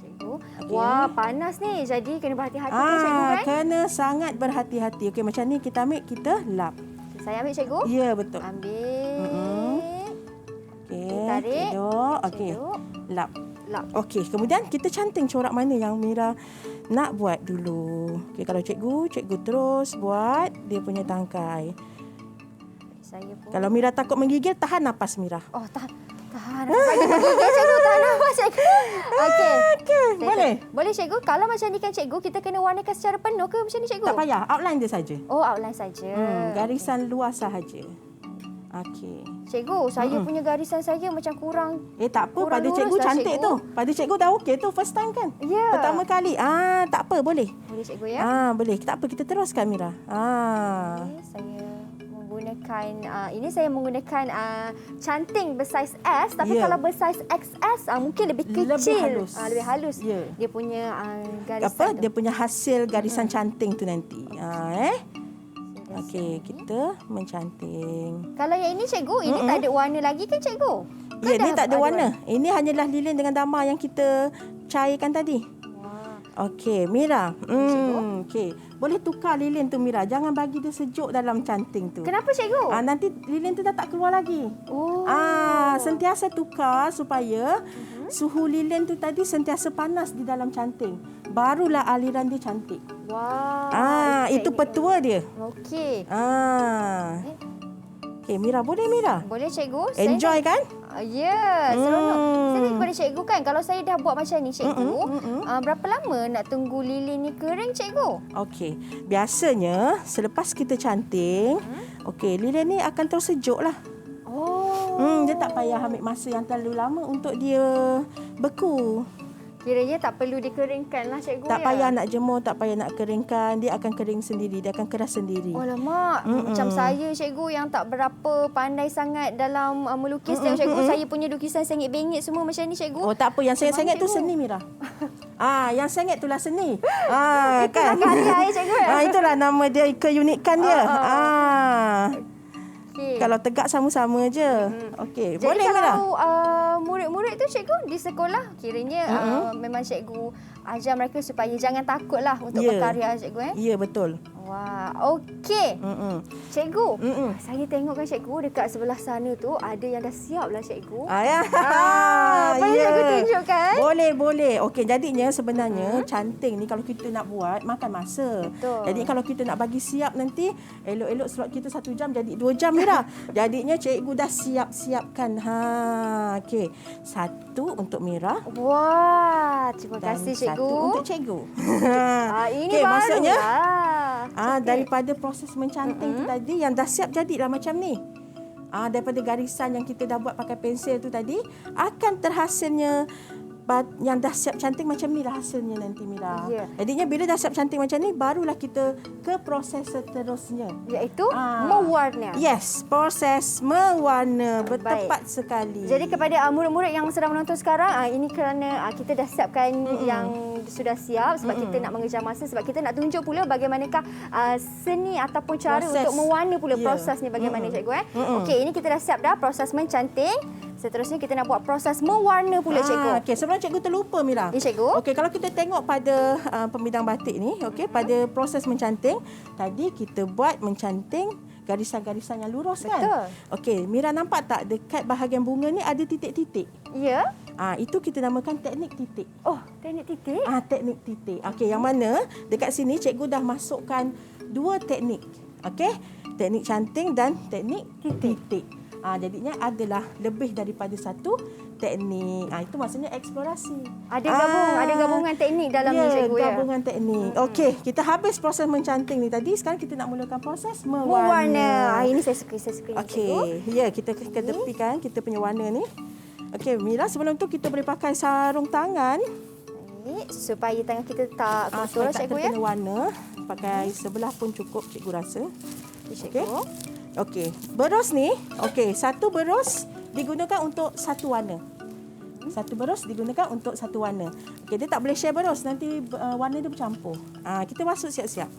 Speaker 1: Cikgu.
Speaker 2: Okey.
Speaker 1: Wah, panas ni. Jadi kena berhati-hati kan cikgu kan?
Speaker 2: Kena sangat berhati-hati. Okey, macam ni kita ambil, kita lap.
Speaker 1: Saya ambil cikgu.
Speaker 2: Ya, betul.
Speaker 1: Ambil.
Speaker 2: Okey,
Speaker 1: Tarik.
Speaker 2: duduk. Okey,
Speaker 1: Cedok.
Speaker 2: lap.
Speaker 1: Lap.
Speaker 2: Okey, kemudian kita canting corak mana yang Mira nak buat dulu. Okey, kalau cikgu terus buat dia punya tangkai.
Speaker 1: Saya pun.
Speaker 2: Kalau Mira takut menggigil, tahan nafas Mira.
Speaker 1: Oh, tahan. Bagi cikgu, tahan nafas cikgu. Okey.
Speaker 2: Okey, boleh?
Speaker 1: Boleh cikgu. Kalau macam ni kan cikgu, kita kena warnakan secara penuh ke macam ni cikgu?
Speaker 2: Tak payah, outline dia saja.
Speaker 1: Oh, outline saja.
Speaker 2: Garisan luar sahaja. Okey.
Speaker 1: Cikgu, saya punya garisan saya macam kurang.
Speaker 2: Tak apa,
Speaker 1: Kurang
Speaker 2: pada
Speaker 1: lurus
Speaker 2: cikgu
Speaker 1: lah,
Speaker 2: cantik
Speaker 1: cikgu.
Speaker 2: tu. Pada cikgu dah okey tu, first time kan?
Speaker 1: Ya.
Speaker 2: Pertama kali. Tak apa, boleh.
Speaker 1: Boleh cikgu ya?
Speaker 2: Boleh. Tak apa, kita teruskan Mira.
Speaker 1: Okay, saya menggunakan ini saya menggunakan canting bersaiz S, tapi
Speaker 2: Ya.
Speaker 1: kalau bersaiz XS mungkin lebih kecil.
Speaker 2: Lebih halus.
Speaker 1: Lebih halus.
Speaker 2: Ya.
Speaker 1: Dia punya garisan
Speaker 2: Apa?
Speaker 1: tu.
Speaker 2: Dia punya hasil garisan canting tu nanti. Okey, kita mencanting.
Speaker 1: Kalau yang ini cikgu, ini tak ada warna lagi kan cikgu?
Speaker 2: Ya,
Speaker 1: dah
Speaker 2: ni tak ada warna. Ini hanyalah lilin dengan damar yang kita cairkan tadi.
Speaker 1: Wah.
Speaker 2: Okey, Mira. Okey. Boleh tukar lilin tu Mira. Jangan bagi dia sejuk dalam canting tu.
Speaker 1: Kenapa cikgu?
Speaker 2: Nanti lilin tu dah tak keluar lagi.
Speaker 1: Oh.
Speaker 2: Sentiasa tukar supaya suhu lilin tu tadi sentiasa panas di dalam canting. Barulah aliran dia cantik.
Speaker 1: Wah.
Speaker 2: Itu petua dia.
Speaker 1: Okey.
Speaker 2: Okey, Mira, boleh Mira?
Speaker 1: Boleh cikgu.
Speaker 2: Enjoy kan?
Speaker 1: Ya, seronok. Saya kepada cikgu kan, kalau saya dah buat macam ni cikgu, berapa lama nak tunggu lilin ni kering cikgu?
Speaker 2: Okey, biasanya selepas kita canting, okey, lilin ni akan terus sejuk lah.
Speaker 1: Oh.
Speaker 2: Dia tak payah ambil masa yang terlalu lama untuk dia beku.
Speaker 1: Kiranya tak perlu dikeringkan lah cikgu
Speaker 2: Tak
Speaker 1: ya?
Speaker 2: payah nak jemur, tak payah nak keringkan. Dia akan kering sendiri, dia akan keras sendiri.
Speaker 1: Oh lama, macam saya cikgu yang tak berapa pandai sangat dalam melukis dan cikgu, saya punya lukisan sengit bengit semua macam ni cikgu.
Speaker 2: Oh tak apa, yang sengit-sengit tu
Speaker 1: cikgu?
Speaker 2: seni Mira. Yang sengit itulah seni.
Speaker 1: Itulah
Speaker 2: kan?
Speaker 1: karya cikgu.
Speaker 2: Itulah nama dia, keunikan dia.
Speaker 1: Okay.
Speaker 2: Kalau tegak sama-sama je. Okey,
Speaker 1: Jadi
Speaker 2: boleh Mira.
Speaker 1: kalau murid-murid tu cikgu di sekolah, kiranya memang cikgu ajar mereka supaya jangan takutlah untuk berkarya cikgu
Speaker 2: Ya, betul.
Speaker 1: Wah, okey. Cikgu, saya tengok kan cikgu dekat sebelah sana tu ada yang dah siap lah cikgu. Boleh cikgu tunjukkan?
Speaker 2: Boleh. Okey, jadinya sebenarnya canting ni kalau kita nak buat makan masa.
Speaker 1: Betul.
Speaker 2: Jadi kalau kita nak bagi siap nanti elok-elok slot kita 1 jam jadi 2 jam Mira. Jadinya cikgu dah siapkan. Okey. 1 untuk Mira.
Speaker 1: Wah, terima
Speaker 2: Dan
Speaker 1: kasih
Speaker 2: 1
Speaker 1: cikgu.
Speaker 2: untuk cikgu.
Speaker 1: Ini
Speaker 2: Okey,
Speaker 1: baru
Speaker 2: maksudnya
Speaker 1: lah.
Speaker 2: daripada proses mencanting tu tadi yang dah siap jadilah macam ni. Daripada garisan yang kita dah buat pakai pensel tu tadi akan terhasilnya yang dah siap canting macam ni lah hasilnya nanti Mira.
Speaker 1: Ya.
Speaker 2: Jadinya bila dah siap canting macam ni barulah kita ke proses seterusnya.
Speaker 1: Iaitu mewarna.
Speaker 2: Yes, proses mewarna. Bertepat sekali.
Speaker 1: Jadi kepada murid-murid yang sedang menonton sekarang, ini kerana kita dah siapkan yang sudah siap sebab kita nak mengejar masa, sebab kita nak tunjuk pula bagaimanakah seni ataupun cara
Speaker 2: Proses.
Speaker 1: untuk mewarna pula proses ni bagaimana cikgu. Okey, ini kita dah siap dah proses mencanting. Seterusnya kita nak buat proses mewarna pula cikgu.
Speaker 2: Okey, sebelum cikgu terlupa Mira.
Speaker 1: Ya cikgu.
Speaker 2: Okey, kalau kita tengok pada pembidang batik ni, okey, pada proses mencanting, tadi kita buat mencanting garisan-garisan yang lurus kan?
Speaker 1: Betul.
Speaker 2: Okey, Mira nampak tak dekat bahagian bunga ni ada titik-titik?
Speaker 1: Ya.
Speaker 2: Itu kita namakan teknik titik.
Speaker 1: Oh, teknik titik.
Speaker 2: Teknik titik. Okey, yang mana dekat sini cikgu dah masukkan 2 teknik. Okey, teknik canting dan teknik titik. Jadinya adalah lebih daripada 1 teknik. Itu maksudnya eksplorasi.
Speaker 1: Ada gabungan teknik dalam ni cikgu ya.
Speaker 2: Gabungan teknik. Okey, kita habis proses mencanting ni tadi. Sekarang kita nak mulakan proses mewarna.
Speaker 1: Mewarna. Ini saya suka cikgu.
Speaker 2: Okey, ya, kita ketepikan kita punya warna ni. Okey, Mira, sebelum tu kita boleh pakai sarung tangan.
Speaker 1: Supaya tangan kita tak kotor
Speaker 2: tak
Speaker 1: cikgu ya.
Speaker 2: terkena warna. Pakai sebelah pun cukup cikgu rasa.
Speaker 1: Cikgu.
Speaker 2: Okey, berus ni, okey, 1 berus digunakan untuk 1 warna. 1 berus digunakan untuk 1 warna. Okey, dia tak boleh share berus, nanti warna dia bercampur. Kita masuk siap-siap.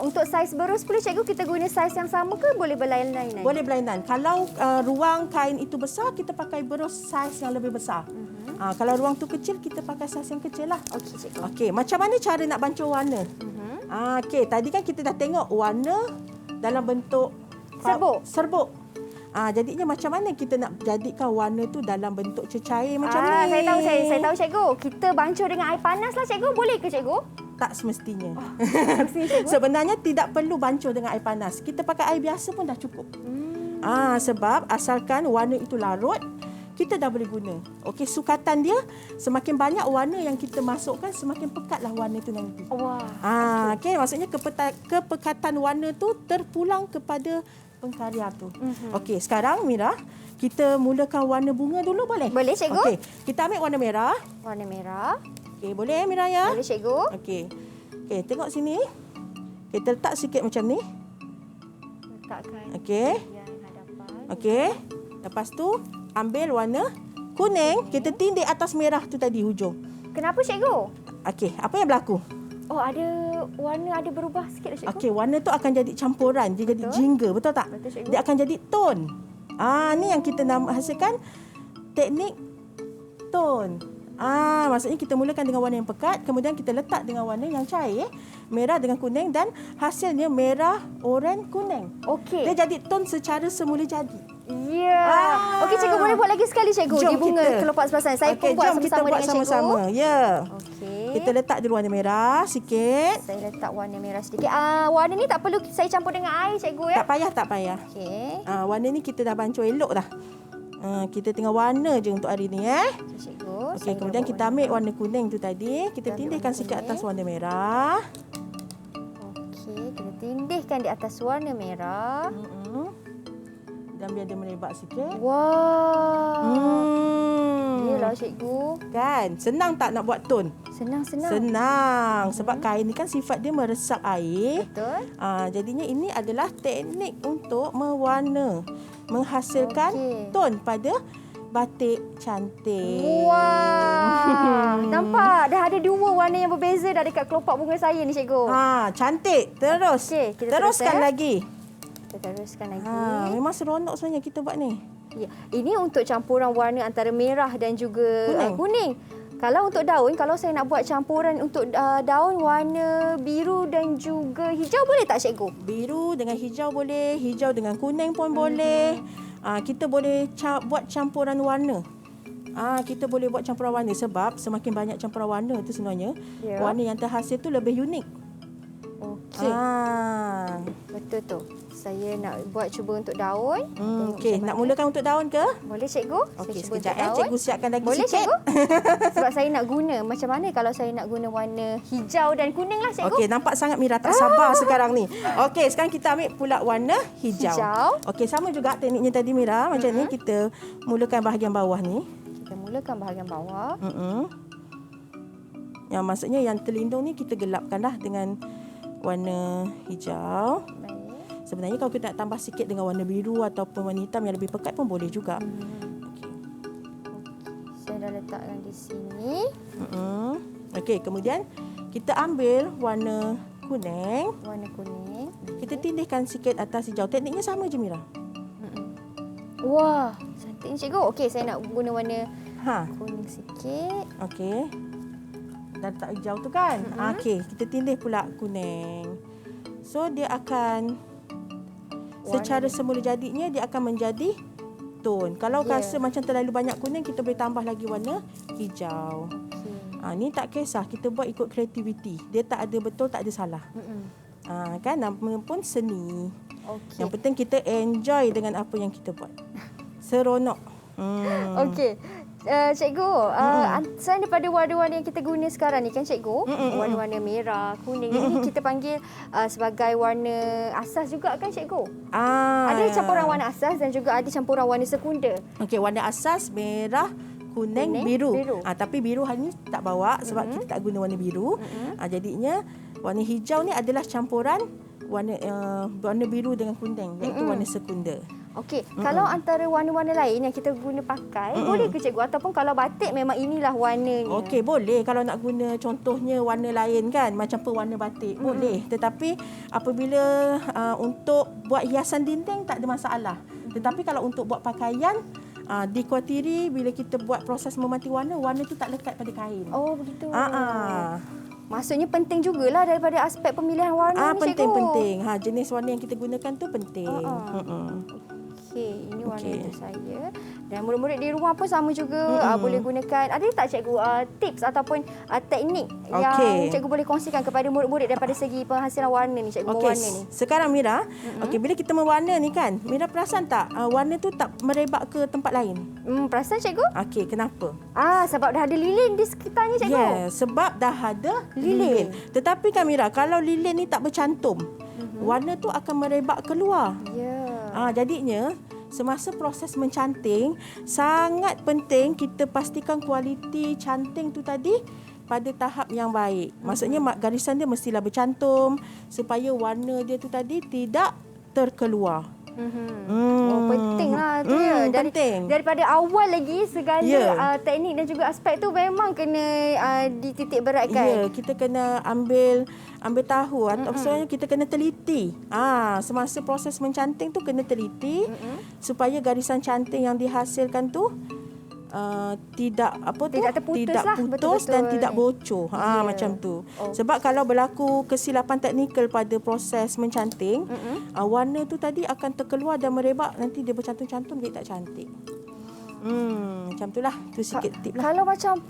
Speaker 1: Untuk saiz berus pula cikgu, kita guna saiz yang sama ke boleh berlainan-lainan?
Speaker 2: Boleh berlainan. Kalau ruang kain itu besar, kita pakai berus saiz yang lebih besar. Kalau ruang tu kecil, kita pakai saiz yang kecil lah.
Speaker 1: Okey cikgu.
Speaker 2: Okey, macam mana cara nak bancur warna? Okey, tadi kan kita dah tengok warna dalam bentuk serbuk. Jadinya macam mana kita nak jadikan warna tu dalam bentuk cecair macam ni?
Speaker 1: Saya tahu cikgu. Kita bancur dengan air panas lah cikgu. Boleh ke cikgu?
Speaker 2: Tak semestinya.
Speaker 1: Mesti cikgu.
Speaker 2: Sebenarnya tidak perlu bancur dengan air panas. Kita pakai air biasa pun dah cukup. Sebab asalkan warna itu larut, kita dah boleh guna. Okey, sukatan dia semakin banyak warna yang kita masukkan, semakin pekatlah warna itu nanti.
Speaker 1: Wah.
Speaker 2: Okey, maksudnya kepekatan warna tu terpulang kepada pengkarya tu. Okey, sekarang Mira, kita mulakan warna bunga dulu boleh?
Speaker 1: Boleh cikgu.
Speaker 2: Okey, kita ambil warna merah.
Speaker 1: Warna merah.
Speaker 2: Okey, boleh Mira ya?
Speaker 1: Boleh cikgu.
Speaker 2: Okey. Okey, tengok sini. Kita letak sikit macam ni.
Speaker 1: Letakkan
Speaker 2: Okey.
Speaker 1: bahagian hadapan.
Speaker 2: Okey. Lepas tu ambil warna kuning, kita tindih atas merah tu tadi hujung.
Speaker 1: Kenapa cikgu?
Speaker 2: Okey, apa yang berlaku?
Speaker 1: Oh, warna ada berubah sikit lah cikgu.
Speaker 2: Okey, warna tu akan jadi campuran, dia jadi jingga, betul tak?
Speaker 1: Betul, cikgu.
Speaker 2: Dia akan jadi tone. Ni yang kita nak hasilkan teknik tone. Maksudnya kita mulakan dengan warna yang pekat, kemudian kita letak dengan warna yang cair, merah dengan kuning dan hasilnya merah, oranye, kuning.
Speaker 1: Okey.
Speaker 2: Dia jadi tone secara semula jadi.
Speaker 1: Ya. Okey cikgu, boleh buat lagi sekali cikgu.
Speaker 2: Jom
Speaker 1: Di bunga
Speaker 2: kita.
Speaker 1: kelopak sebelah sana. Saya pun buat
Speaker 2: jom kita
Speaker 1: sama-sama
Speaker 2: buat
Speaker 1: dengan cikgu.
Speaker 2: sama-sama. Ya.
Speaker 1: Okey.
Speaker 2: Kita letak dulu warna merah sikit.
Speaker 1: Saya letak warna merah sedikit. Warna ni tak perlu saya campur dengan air cikgu ya.
Speaker 2: Tak payah.
Speaker 1: Okey.
Speaker 2: Warna ni kita dah bancur elok dah. Kita tinggal warna je untuk hari ni
Speaker 1: Okey cikgu.
Speaker 2: Okey, kemudian kita ambil warna kuning tu tadi, kita tindihkan sikit atas warna merah.
Speaker 1: Okey, kita tindihkan di atas warna merah.
Speaker 2: Dan biar dia melebat sikit.
Speaker 1: Wah. Yalah cikgu.
Speaker 2: Kan? Senang tak nak buat tone?
Speaker 1: Senang.
Speaker 2: Senang. Sebab kain ni kan sifat dia meresap air.
Speaker 1: Betul.
Speaker 2: Jadinya ini adalah teknik untuk mewarna, menghasilkan tone pada batik cantik.
Speaker 1: Wah. Nampak dah ada dua warna yang berbeza dah dekat kelopak bunga saya ni cikgu.
Speaker 2: Cantik. Terus.
Speaker 1: Okey, kita
Speaker 2: teruskan
Speaker 1: terus,
Speaker 2: lagi.
Speaker 1: Kita teruskan lagi.
Speaker 2: Memang seronok sebenarnya kita buat ni.
Speaker 1: Ya, ini untuk campuran warna antara merah dan juga kuning. Kalau untuk daun, kalau saya nak buat campuran untuk daun warna biru dan juga hijau, boleh tak cikgu?
Speaker 2: Biru dengan hijau boleh, hijau dengan kuning pun boleh. Kita boleh buat campuran warna. Kita boleh buat campuran warna sebab semakin banyak campuran warna tu sebenarnya, warna yang terhasil tu lebih unik.
Speaker 1: Okey. Betul tu. Saya nak buat cuba untuk daun.
Speaker 2: Okey, nak mulakan untuk daun ke?
Speaker 1: Boleh cikgu?
Speaker 2: Okey,
Speaker 1: Saya cuba
Speaker 2: sekejap
Speaker 1: untuk daun.
Speaker 2: cikgu siapkan lagi
Speaker 1: Boleh,
Speaker 2: sikit.
Speaker 1: cikgu? Sebab saya nak guna. Macam mana kalau saya nak guna warna hijau dan kuning lah cikgu?
Speaker 2: Okey, nampak sangat Mira tak sabar sekarang ni. Okey, sekarang kita ambil pula warna hijau. Okey, sama juga tekniknya tadi Mira. Macam ni kita mulakan bahagian bawah ni.
Speaker 1: Kita mulakan bahagian bawah.
Speaker 2: Yang maksudnya yang terlindung ni kita gelapkanlah dengan warna hijau.
Speaker 1: Baik.
Speaker 2: Sebenarnya kalau kita nak tambah sikit dengan warna biru ataupun warna hitam yang lebih pekat pun boleh juga.
Speaker 1: Saya dah letakkan di sini.
Speaker 2: Okey, kemudian kita ambil warna kuning.
Speaker 1: Warna kuning.
Speaker 2: Kita tindihkan sikit atas hijau. Tekniknya sama je Mira.
Speaker 1: Wah, cantik ni cikgu. Okey, saya nak guna warna kuning sikit.
Speaker 2: Okey. Dah letak hijau tu kan? Okey, kita tindih pula kuning. So dia akan secara semula jadinya dia akan menjadi tone. Kalau rasa macam terlalu banyak kuning, kita boleh tambah lagi warna hijau. Ni tak kisah, kita buat ikut kreativiti. Dia tak ada betul, tak ada salah. Kan nama pun seni. Yang penting kita enjoy dengan apa yang kita buat. Seronok.
Speaker 1: Okey. Cikgu, selain daripada warna-warna yang kita guna sekarang ni kan cikgu, warna-warna merah, kuning, ini kita panggil sebagai warna asas juga kan cikgu? Ada campuran warna asas dan juga ada campuran warna sekunder.
Speaker 2: Okey, warna asas merah, kuning, biru. Tapi biru hari ni tak bawa sebab kita tak guna warna biru. Jadinya warna hijau ni adalah campuran warna biru dengan kuning, iaitu warna sekunder.
Speaker 1: Okey, kalau antara warna-warna lain yang kita guna pakai, boleh ke cikgu? Ataupun kalau batik memang inilah warnanya?
Speaker 2: Okey, boleh kalau nak guna contohnya warna lain kan, macam pewarna batik, boleh. Tetapi apabila untuk buat hiasan dinding tak ada masalah. Tetapi kalau untuk buat pakaian, dikuatiri bila kita buat proses memati warna, warna tu tak lekat pada kain.
Speaker 1: Oh, begitu.
Speaker 2: Maksudnya
Speaker 1: Maksudnya penting jugalah daripada aspek pemilihan warna ni, cikgu.
Speaker 2: penting. Jenis warna yang kita gunakan tu penting.
Speaker 1: Okey, ini warna
Speaker 2: Okey.
Speaker 1: untuk saya. Dan murid-murid di rumah pun sama juga boleh gunakan. Ada tak cikgu tips ataupun teknik yang
Speaker 2: Okey.
Speaker 1: cikgu boleh kongsikan kepada murid-murid daripada segi penghasilan warna ni, cikgu
Speaker 2: Okey,
Speaker 1: mewarna ni?
Speaker 2: sekarang Mira, bila kita mewarna ni kan, Mira perasan tak warna tu tak merebak ke tempat lain?
Speaker 1: Perasan cikgu?
Speaker 2: Okey, kenapa?
Speaker 1: Sebab dah ada lilin di sekitarnya, cikgu.
Speaker 2: Ya, sebab dah ada lilin. Tetapi kan Mira, kalau lilin ni tak bercantum, warna tu akan merebak keluar.
Speaker 1: Ya.
Speaker 2: Jadinya semasa proses mencanting sangat penting kita pastikan kualiti canting tu tadi pada tahap yang baik. Maksudnya garisan dia mestilah bercantum supaya warna dia tu tadi tidak terkeluar.
Speaker 1: Oh, pentinglah tu ya.
Speaker 2: Penting.
Speaker 1: Daripada awal lagi segala teknik dan juga aspek tu memang kena dititik beratkan.
Speaker 2: Ya, kita kena ambil tahu atau maksudnya kita kena teliti. Semasa proses mencanting tu kena teliti supaya garisan canting yang dihasilkan tu tidak
Speaker 1: terputus
Speaker 2: tidak
Speaker 1: lah,
Speaker 2: putus
Speaker 1: betul-betul
Speaker 2: dan tidak
Speaker 1: ni.
Speaker 2: bocor. Macam tu. Sebab kalau berlaku kesilapan teknikal pada proses mencanting, warna tu tadi akan terkeluar dan merebak, nanti dia bercantum-cantum jadi tak cantik. Macam itulah. Tu sikit tip lah.
Speaker 1: Kalau macam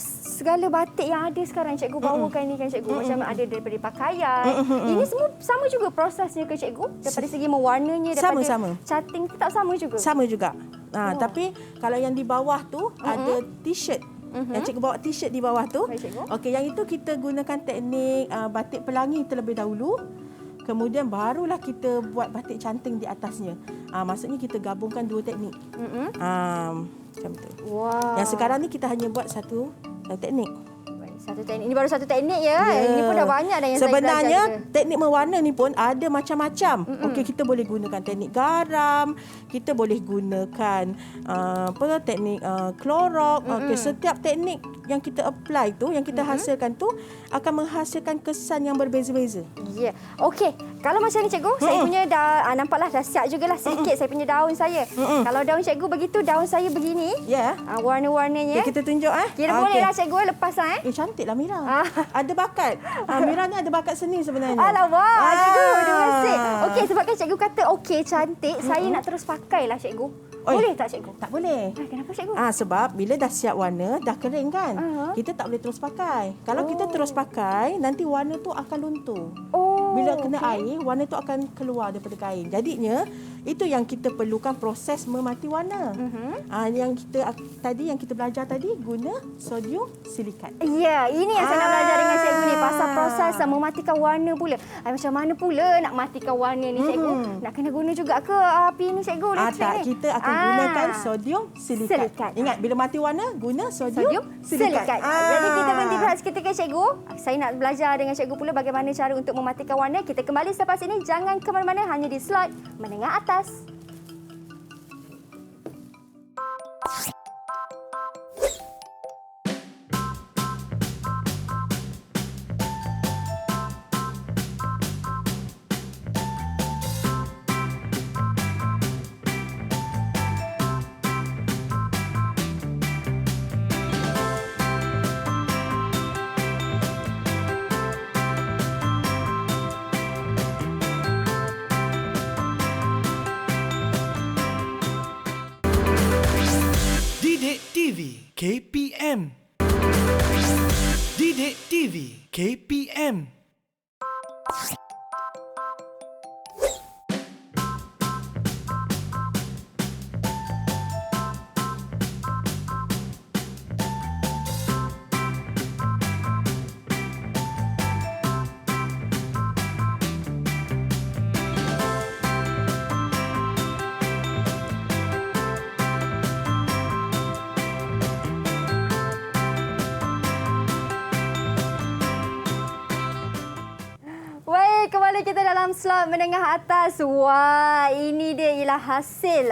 Speaker 1: segala batik yang ada sekarang cikgu bawakan ni kan cikgu, macam ada daripada pakaian. Ini semua sama juga prosesnya ke cikgu? Daripada segi mewarnanya, daripada
Speaker 2: Sama.
Speaker 1: canting tetap sama juga?
Speaker 2: Sama juga. Tapi kalau yang di bawah tu ada t-shirt. Yang cikgu bawa t-shirt di bawah tu.
Speaker 1: Baik, cikgu.
Speaker 2: Okey, yang itu kita gunakan teknik batik pelangi terlebih dahulu. Kemudian barulah kita buat batik canting di atasnya. Maksudnya kita gabungkan dua teknik. Macam tu.
Speaker 1: Wah.
Speaker 2: Yang sekarang ni kita hanya buat satu teknik.
Speaker 1: Satu teknik. Ini baru satu teknik ya. Ini pun dah banyak dah yang saya belajar
Speaker 2: Sebenarnya
Speaker 1: juga.
Speaker 2: teknik mewarna ni pun ada macam-macam. Okey, kita boleh gunakan teknik garam, kita boleh gunakan teknik klorok. Okey, setiap teknik yang kita apply tu, yang kita hasilkan tu akan menghasilkan kesan yang berbeza-beza.
Speaker 1: Ya. Okey. Kalau macam ni cikgu, saya punya dah nampaklah dah siap jugalah sedikit saya punya daun saya. Kalau daun cikgu begitu, daun saya begini.
Speaker 2: Ya.
Speaker 1: Warna-warnanya.
Speaker 2: Okay, kita tunjuk
Speaker 1: Kira bolehlah cikgu lepas
Speaker 2: Cantiklah Mira. Ada bakat. Mira ni ada bakat seni sebenarnya.
Speaker 1: Alamak, cikgu. Terima kasih. Okey, sebabkan cikgu kata okey, cantik, saya nak terus pakailah cikgu. Boleh tak cikgu?
Speaker 2: Tak boleh.
Speaker 1: Kenapa cikgu?
Speaker 2: Sebab bila dah siap warna, dah kering kan, kita tak boleh terus pakai. Kalau kita terus pakai, nanti warna tu akan luntur. Bila kena air, warna tu akan keluar daripada kain. Jadinya, itu yang kita perlukan proses memati warna. Yang kita belajar tadi, guna sodium silikat.
Speaker 1: Ya, ini yang saya nak belajar dengan cikgu ni. Pasal proses mematikan warna pula. Macam mana pula nak matikan warna ni cikgu? Nak kena guna juga ke api ni cikgu?
Speaker 2: Tak, kita akan gunakan sodium silikat. Ingat, bila mati warna, guna sodium silikat.
Speaker 1: Jadi kita berhenti berehat seketika cikgu. Saya nak belajar dengan cikgu pula bagaimana cara untuk mematikan warna. Kita kembali selepas ini. Jangan ke mana-mana, hanya di slot menengah atas.
Speaker 3: Didik TV KPM. Didik TV KPM.
Speaker 1: kembali kita dalam slot menengah atas. Wah, ini dia ialah hasil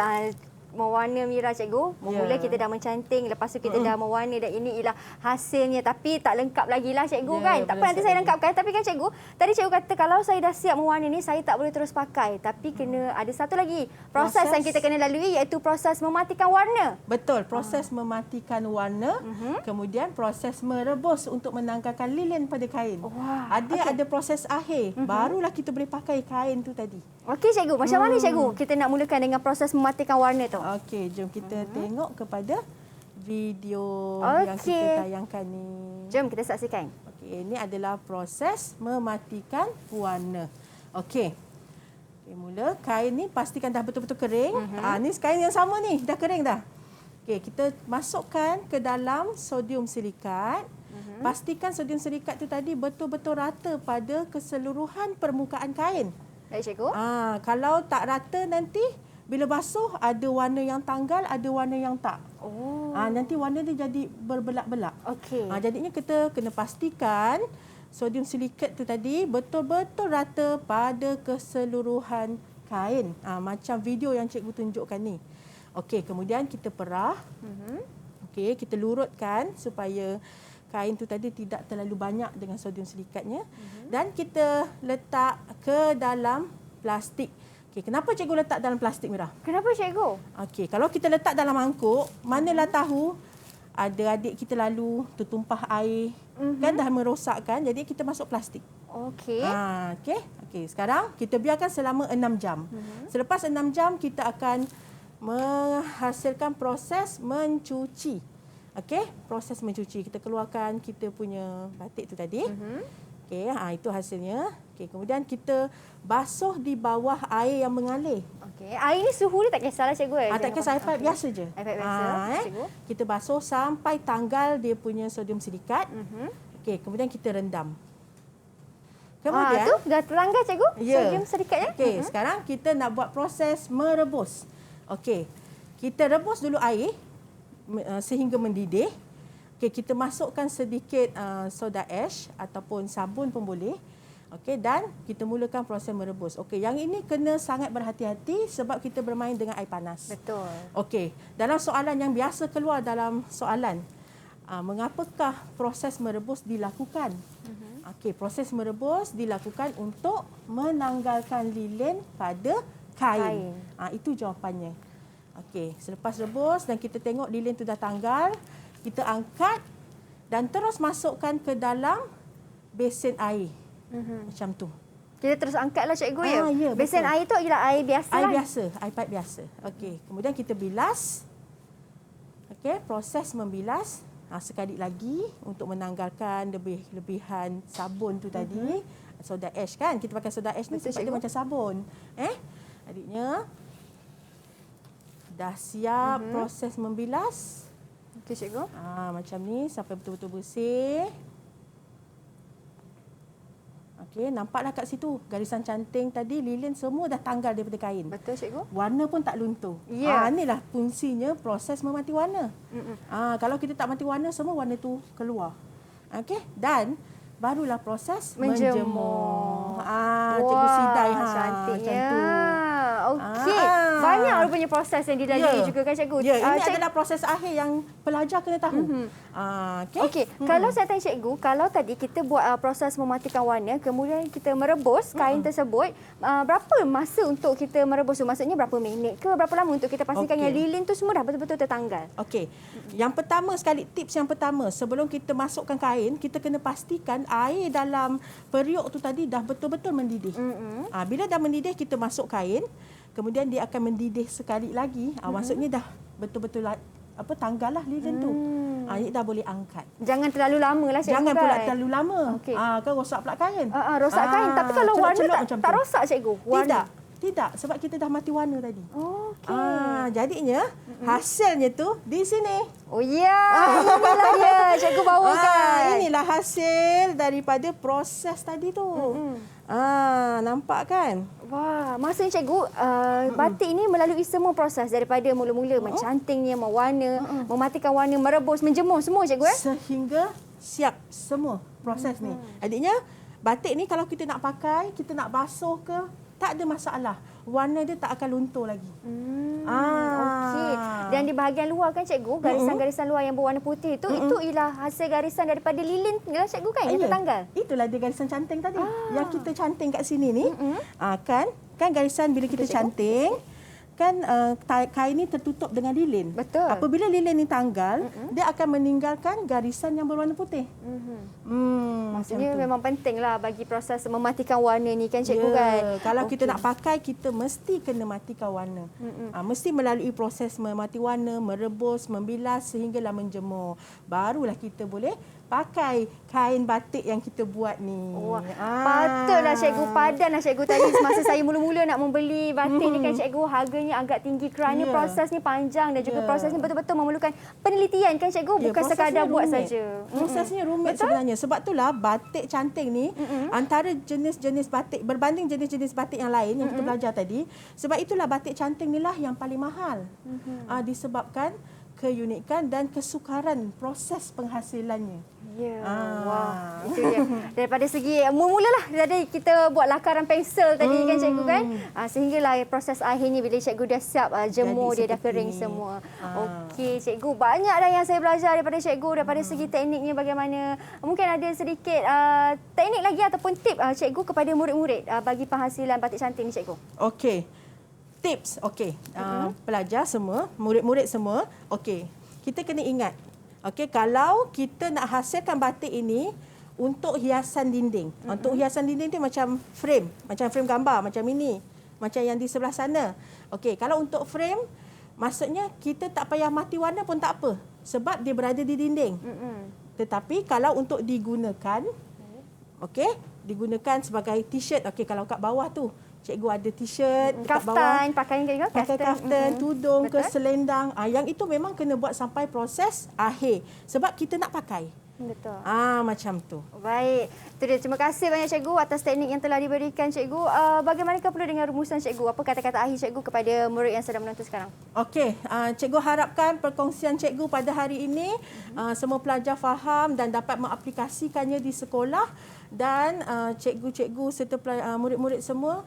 Speaker 1: mewarna Mira, cikgu. Mula kita dah mencanting, lepas tu kita dah mewarna dan ini ialah hasilnya. Tapi tak lengkap lagi lah, cikgu kan. Tak apa, nanti saya lengkapkan. Tapi kan cikgu, tadi cikgu kata kalau saya dah siap mewarna ni, saya tak boleh terus pakai. Tapi kena ada satu lagi proses yang kita kena lalui, iaitu proses mematikan warna.
Speaker 2: Betul, proses mematikan warna, kemudian proses merebus untuk menanggalkan lilin pada kain.
Speaker 1: Wah,
Speaker 2: Ada proses akhir, barulah kita boleh pakai kain tu tadi.
Speaker 1: Okey, cikgu. Macam mana cikgu kita nak mulakan dengan proses mematikan warna tu?
Speaker 2: Okey, jom kita tengok kepada video yang
Speaker 1: Okey.
Speaker 2: kita tayangkan ni.
Speaker 1: Jom kita saksikan.
Speaker 2: Okey, ini adalah proses mematikan warna. Okey. Okey, mula kain ni pastikan dah betul-betul kering. Ni kain yang sama ni, dah kering dah. Okey, kita masukkan ke dalam sodium silikat. Pastikan sodium silikat tu tadi betul-betul rata pada keseluruhan permukaan kain.
Speaker 1: Baik, cikgu.
Speaker 2: Kalau tak rata nanti bila basuh ada warna yang tanggal, ada warna yang tak.
Speaker 1: Oh.
Speaker 2: Nanti warna dia jadi berbelak-belak.
Speaker 1: Okey.
Speaker 2: Jadinya kita kena pastikan sodium silikat tu tadi betul-betul rata pada keseluruhan kain. Macam video yang cikgu tunjukkan ni. Okey, kemudian kita perah. Okey, kita lurutkan supaya kain tu tadi tidak terlalu banyak dengan sodium silikatnya. Dan kita letak ke dalam plastik. Okey, kenapa cikgu letak dalam plastik, Mira?
Speaker 1: Kenapa, cikgu?
Speaker 2: Okey, kalau kita letak dalam mangkuk, manalah tahu ada adik kita lalu tertumpah air, kan dah merosakkan, jadi kita masuk plastik.
Speaker 1: Okey.
Speaker 2: Okey, sekarang kita biarkan selama 6 jam. Selepas 6 jam kita akan menghasilkan proses mencuci. Okey, proses mencuci. Kita keluarkan kita punya batik tu tadi. Okey, itu hasilnya. Okey, kemudian kita basuh di bawah air yang mengalir.
Speaker 1: Okey. Air ni suhu dia tak kisahlah, cikgu.
Speaker 2: Tak kisah, air pipe biasa je.
Speaker 1: Air pipe biasa, cikgu.
Speaker 2: Kita basuh sampai tanggal dia punya sodium silikat. Okey, kemudian kita rendam. Kemudian
Speaker 1: tu dah teranggar, cikgu,
Speaker 2: Ya.
Speaker 1: sodium sedikitnya.
Speaker 2: Okey, sekarang kita nak buat proses merebus. Okey, kita rebus dulu air sehingga mendidih. Okey, kita masukkan sedikit soda ash ataupun sabun pun boleh. Okey, dan kita mulakan proses merebus. Okey, yang ini kena sangat berhati-hati sebab kita bermain dengan air panas.
Speaker 1: Betul.
Speaker 2: Okey, dalam soalan yang biasa keluar dalam soalan, mengapakah proses merebus dilakukan? Okey, proses merebus dilakukan untuk menanggalkan lilin pada kain. Itu jawapannya. Okey, selepas rebus dan kita tengok lilin tu dah tanggal, kita angkat dan terus masukkan ke dalam besen air. Macam tu.
Speaker 1: Kita terus angkatlah, cikgu, ya?
Speaker 2: Ya,
Speaker 1: Besen
Speaker 2: betul.
Speaker 1: air tu ialah air biasa
Speaker 2: Air
Speaker 1: lah.
Speaker 2: biasa, air pipe biasa. Okey, kemudian kita bilas. Okey, proses membilas. Sekali lagi untuk menanggalkan lebih-lebihan sabun tu tadi. Soda ash kan? Kita pakai soda ash ni
Speaker 1: Betul,
Speaker 2: sebab dia
Speaker 1: cikgu.
Speaker 2: macam sabun. Adiknya dah siap proses membilas.
Speaker 1: Okey, cikgu.
Speaker 2: Macam ni sampai betul-betul bersih. Okey, nampaklah kat situ garisan canting tadi, lilin semua dah tanggal daripada kain.
Speaker 1: Betul, cikgu.
Speaker 2: Warna pun tak luntur.
Speaker 1: Ya.
Speaker 2: Inilah fungsinya proses memati warna. Kalau kita tak mati warna, semua warna tu keluar. Okey, dan barulah proses menjemur. Cikgu sidai
Speaker 1: cantiknya.
Speaker 2: macam tu.
Speaker 1: Okey. Banyak rupanya proses yang dilalui juga kan, cikgu.
Speaker 2: Ya, ini adalah proses akhir yang pelajar kena tahu.
Speaker 1: Okey, kalau saya tanya cikgu, kalau tadi kita buat proses mematikan warna, kemudian kita merebus kain tersebut, berapa masa untuk kita merebus tu? Maksudnya berapa minit ke? Berapa lama untuk kita pastikan yang lilin tu semua dah betul-betul tertanggal?
Speaker 2: Okey. Yang pertama sekali, tips yang pertama, sebelum kita masukkan kain, kita kena pastikan air dalam periuk tu tadi dah betul-betul mendidih. Bila dah mendidih, kita masuk kain, kemudian dia akan mendidih sekali lagi. Maksudnya dah betul-betul tanggal lah lilin tu. Ini dah boleh angkat.
Speaker 1: Jangan terlalu lama lah, cikgu.
Speaker 2: Jangan
Speaker 1: kan?
Speaker 2: pula terlalu lama.
Speaker 1: Okey.
Speaker 2: Kan rosak pula kain.
Speaker 1: Rosak kain. Tapi kalau warna
Speaker 2: celok-celok
Speaker 1: tak,
Speaker 2: macam
Speaker 1: tak
Speaker 2: tu.
Speaker 1: rosak, cikgu? Warna.
Speaker 2: Tidak, sebab kita dah mati warna tadi.
Speaker 1: Okey.
Speaker 2: Jadinya hasilnya tu di sini.
Speaker 1: Oh ya, inilah dia. Cikgu bawakan.
Speaker 2: Inilah hasil daripada proses tadi tu. Nampak kan?
Speaker 1: Wah, maksudnya cikgu, batik ini melalui semua proses daripada mula-mula mencantingnya, mewarna, mematikan warna, merebus, menjemur semua, cikgu.
Speaker 2: Sehingga siap semua proses ni. Adiknya batik ni kalau kita nak pakai, kita nak basuh ke, tak ada masalah. Warna dia tak akan luntur lagi.
Speaker 1: Okey. Dan di bahagian luar kan cikgu, garisan-garisan luar yang berwarna putih itu ialah hasil garisan daripada lilin lah cikgu kan yang tertanggal.
Speaker 2: Itulah dia garisan canting tadi. Yang kita canting kat sini ni. Kan garisan bila kita canting, kan kain ni tertutup dengan lilin.
Speaker 1: Betul.
Speaker 2: Apabila lilin ni tanggal, dia akan meninggalkan garisan yang berwarna putih.
Speaker 1: Maksudnya memang pentinglah bagi proses mematikan warna ni kan cikgu kan.
Speaker 2: Kalau kita nak pakai, kita mesti kena matikan warna. Mesti melalui proses memati warna, merebus, membilas sehinggalah menjemur. Barulah kita boleh pakai kain batik yang kita buat ni.
Speaker 1: Patutlah cikgu, padanlah cikgu tadi semasa saya mula-mula nak membeli batik ni kan cikgu, harganya agak tinggi kerana prosesnya panjang dan juga prosesnya betul-betul memerlukan penelitian kan cikgu, bukan sekadar buat saja.
Speaker 2: Prosesnya rumit sebenarnya. Sebab itulah batik canting ni antara jenis-jenis batik berbanding jenis-jenis batik yang lain yang kita belajar tadi. Sebab itulah batik canting ni lah yang paling mahal. Disebabkan keunikan dan kesukaran proses penghasilannya.
Speaker 1: Ya, wah, itu dia. Daripada segi mulalah dari kita buat lakaran pensel tadi kan cikgu kan, sehinggalah proses akhirnya bila cikgu dah siap jemur, dia dah kering semua. Okey cikgu, banyak dah yang saya belajar daripada cikgu daripada segi tekniknya bagaimana. Mungkin ada sedikit teknik lagi ataupun tip cikgu kepada murid-murid bagi penghasilan batik canting ni cikgu.
Speaker 2: Okey. Tips, okey. Pelajar semua, murid-murid semua, okey. Kita kena ingat, okey, kalau kita nak hasilkan batik ini untuk hiasan dinding. Untuk hiasan dinding tu macam frame gambar macam ini, macam yang di sebelah sana. Okey, kalau untuk frame, maksudnya kita tak payah mati warna pun tak apa sebab dia berada di dinding. Tetapi kalau untuk digunakan, okey, digunakan sebagai t-shirt. Okey, kalau kat bawah tu cikgu ada t-shirt,
Speaker 1: kaftan, pakaian ke
Speaker 2: pakai kaftan, tudung ke selendang. Yang itu memang kena buat sampai proses akhir sebab kita nak pakai.
Speaker 1: Betul.
Speaker 2: Macam tu.
Speaker 1: Baik. Itu dia. Terima kasih banyak cikgu atas teknik yang telah diberikan cikgu. Bagaimanakah pula dengan rumusan cikgu? Apa kata-kata akhir cikgu kepada murid yang sedang menonton sekarang?
Speaker 2: Okey, cikgu harapkan perkongsian cikgu pada hari ini semua pelajar faham dan dapat mengaplikasikannya di sekolah dan cikgu-cikgu serta murid-murid semua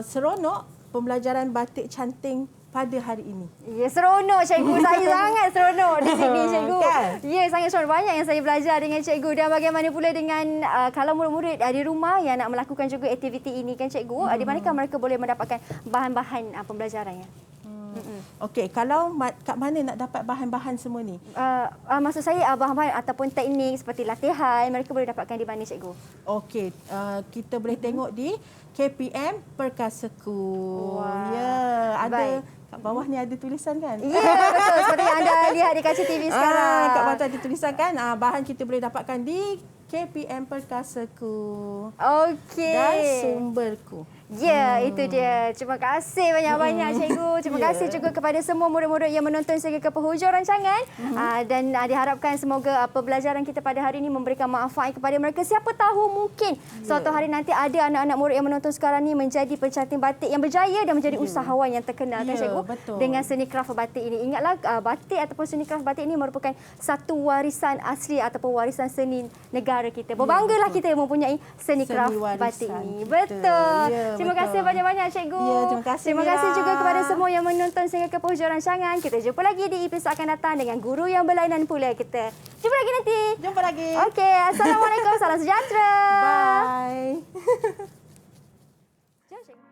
Speaker 2: seronok pembelajaran batik canting pada hari ini. Ya,
Speaker 1: seronok cikgu. Saya sangat seronok di sini cikgu.
Speaker 2: Kan?
Speaker 1: Ya, sangat seronok. Banyak yang saya belajar dengan cikgu. Dan bagaimana pula dengan kalau murid-murid di rumah yang nak melakukan juga aktiviti ini kan cikgu, di manakah mereka boleh mendapatkan bahan-bahan pembelajarannya?
Speaker 2: Okey, kalau kat mana nak dapat bahan-bahan semua ni?
Speaker 1: Maksud saya bahan-bahan ataupun teknik seperti latihan, mereka boleh dapatkan di mana cikgu?
Speaker 2: Okey, kita boleh tengok di KPM Perkasaku. Ya, ada.
Speaker 1: Baik.
Speaker 2: Kat bawah ni ada tulisan kan?
Speaker 1: Ya, betul. Seperti yang anda lihat di kaca TV sekarang.
Speaker 2: Kat bawah tu ada tulisan kan? Bahan kita boleh dapatkan di KPM Perkasaku.
Speaker 1: Okey.
Speaker 2: Dan sumberku.
Speaker 1: Ya, itu dia. Terima kasih banyak-banyak cikgu. Terima kasih juga kepada semua murid-murid yang menonton sehingga ke penghujung rancangan. Dan diharapkan semoga pembelajaran kita pada hari ini memberikan manfaat kepada mereka. Siapa tahu mungkin suatu hari nanti ada anak-anak murid yang menonton sekarang ni menjadi pencanting batik yang berjaya dan menjadi usahawan yang terkenal kan cikgu?
Speaker 2: Betul. Dengan
Speaker 1: seni kraft batik ini. Ingatlah batik ataupun seni kraft batik ini merupakan satu warisan asli ataupun warisan seni negara kita. Berbanggalah kita mempunyai seni kraft batik ini. Betul. Terima kasih banyak-banyak cikgu.
Speaker 2: Ya, terima kasih.
Speaker 1: Terima kasih juga kepada semua yang menonton sehingga ke penghujung rancangan. Kita jumpa lagi di episod akan datang dengan guru yang berlainan pula kita. Jumpa lagi nanti.
Speaker 2: Jumpa lagi.
Speaker 1: Okey, assalamualaikum, salam sejahtera.
Speaker 2: Bye.
Speaker 1: Jom, cikgu.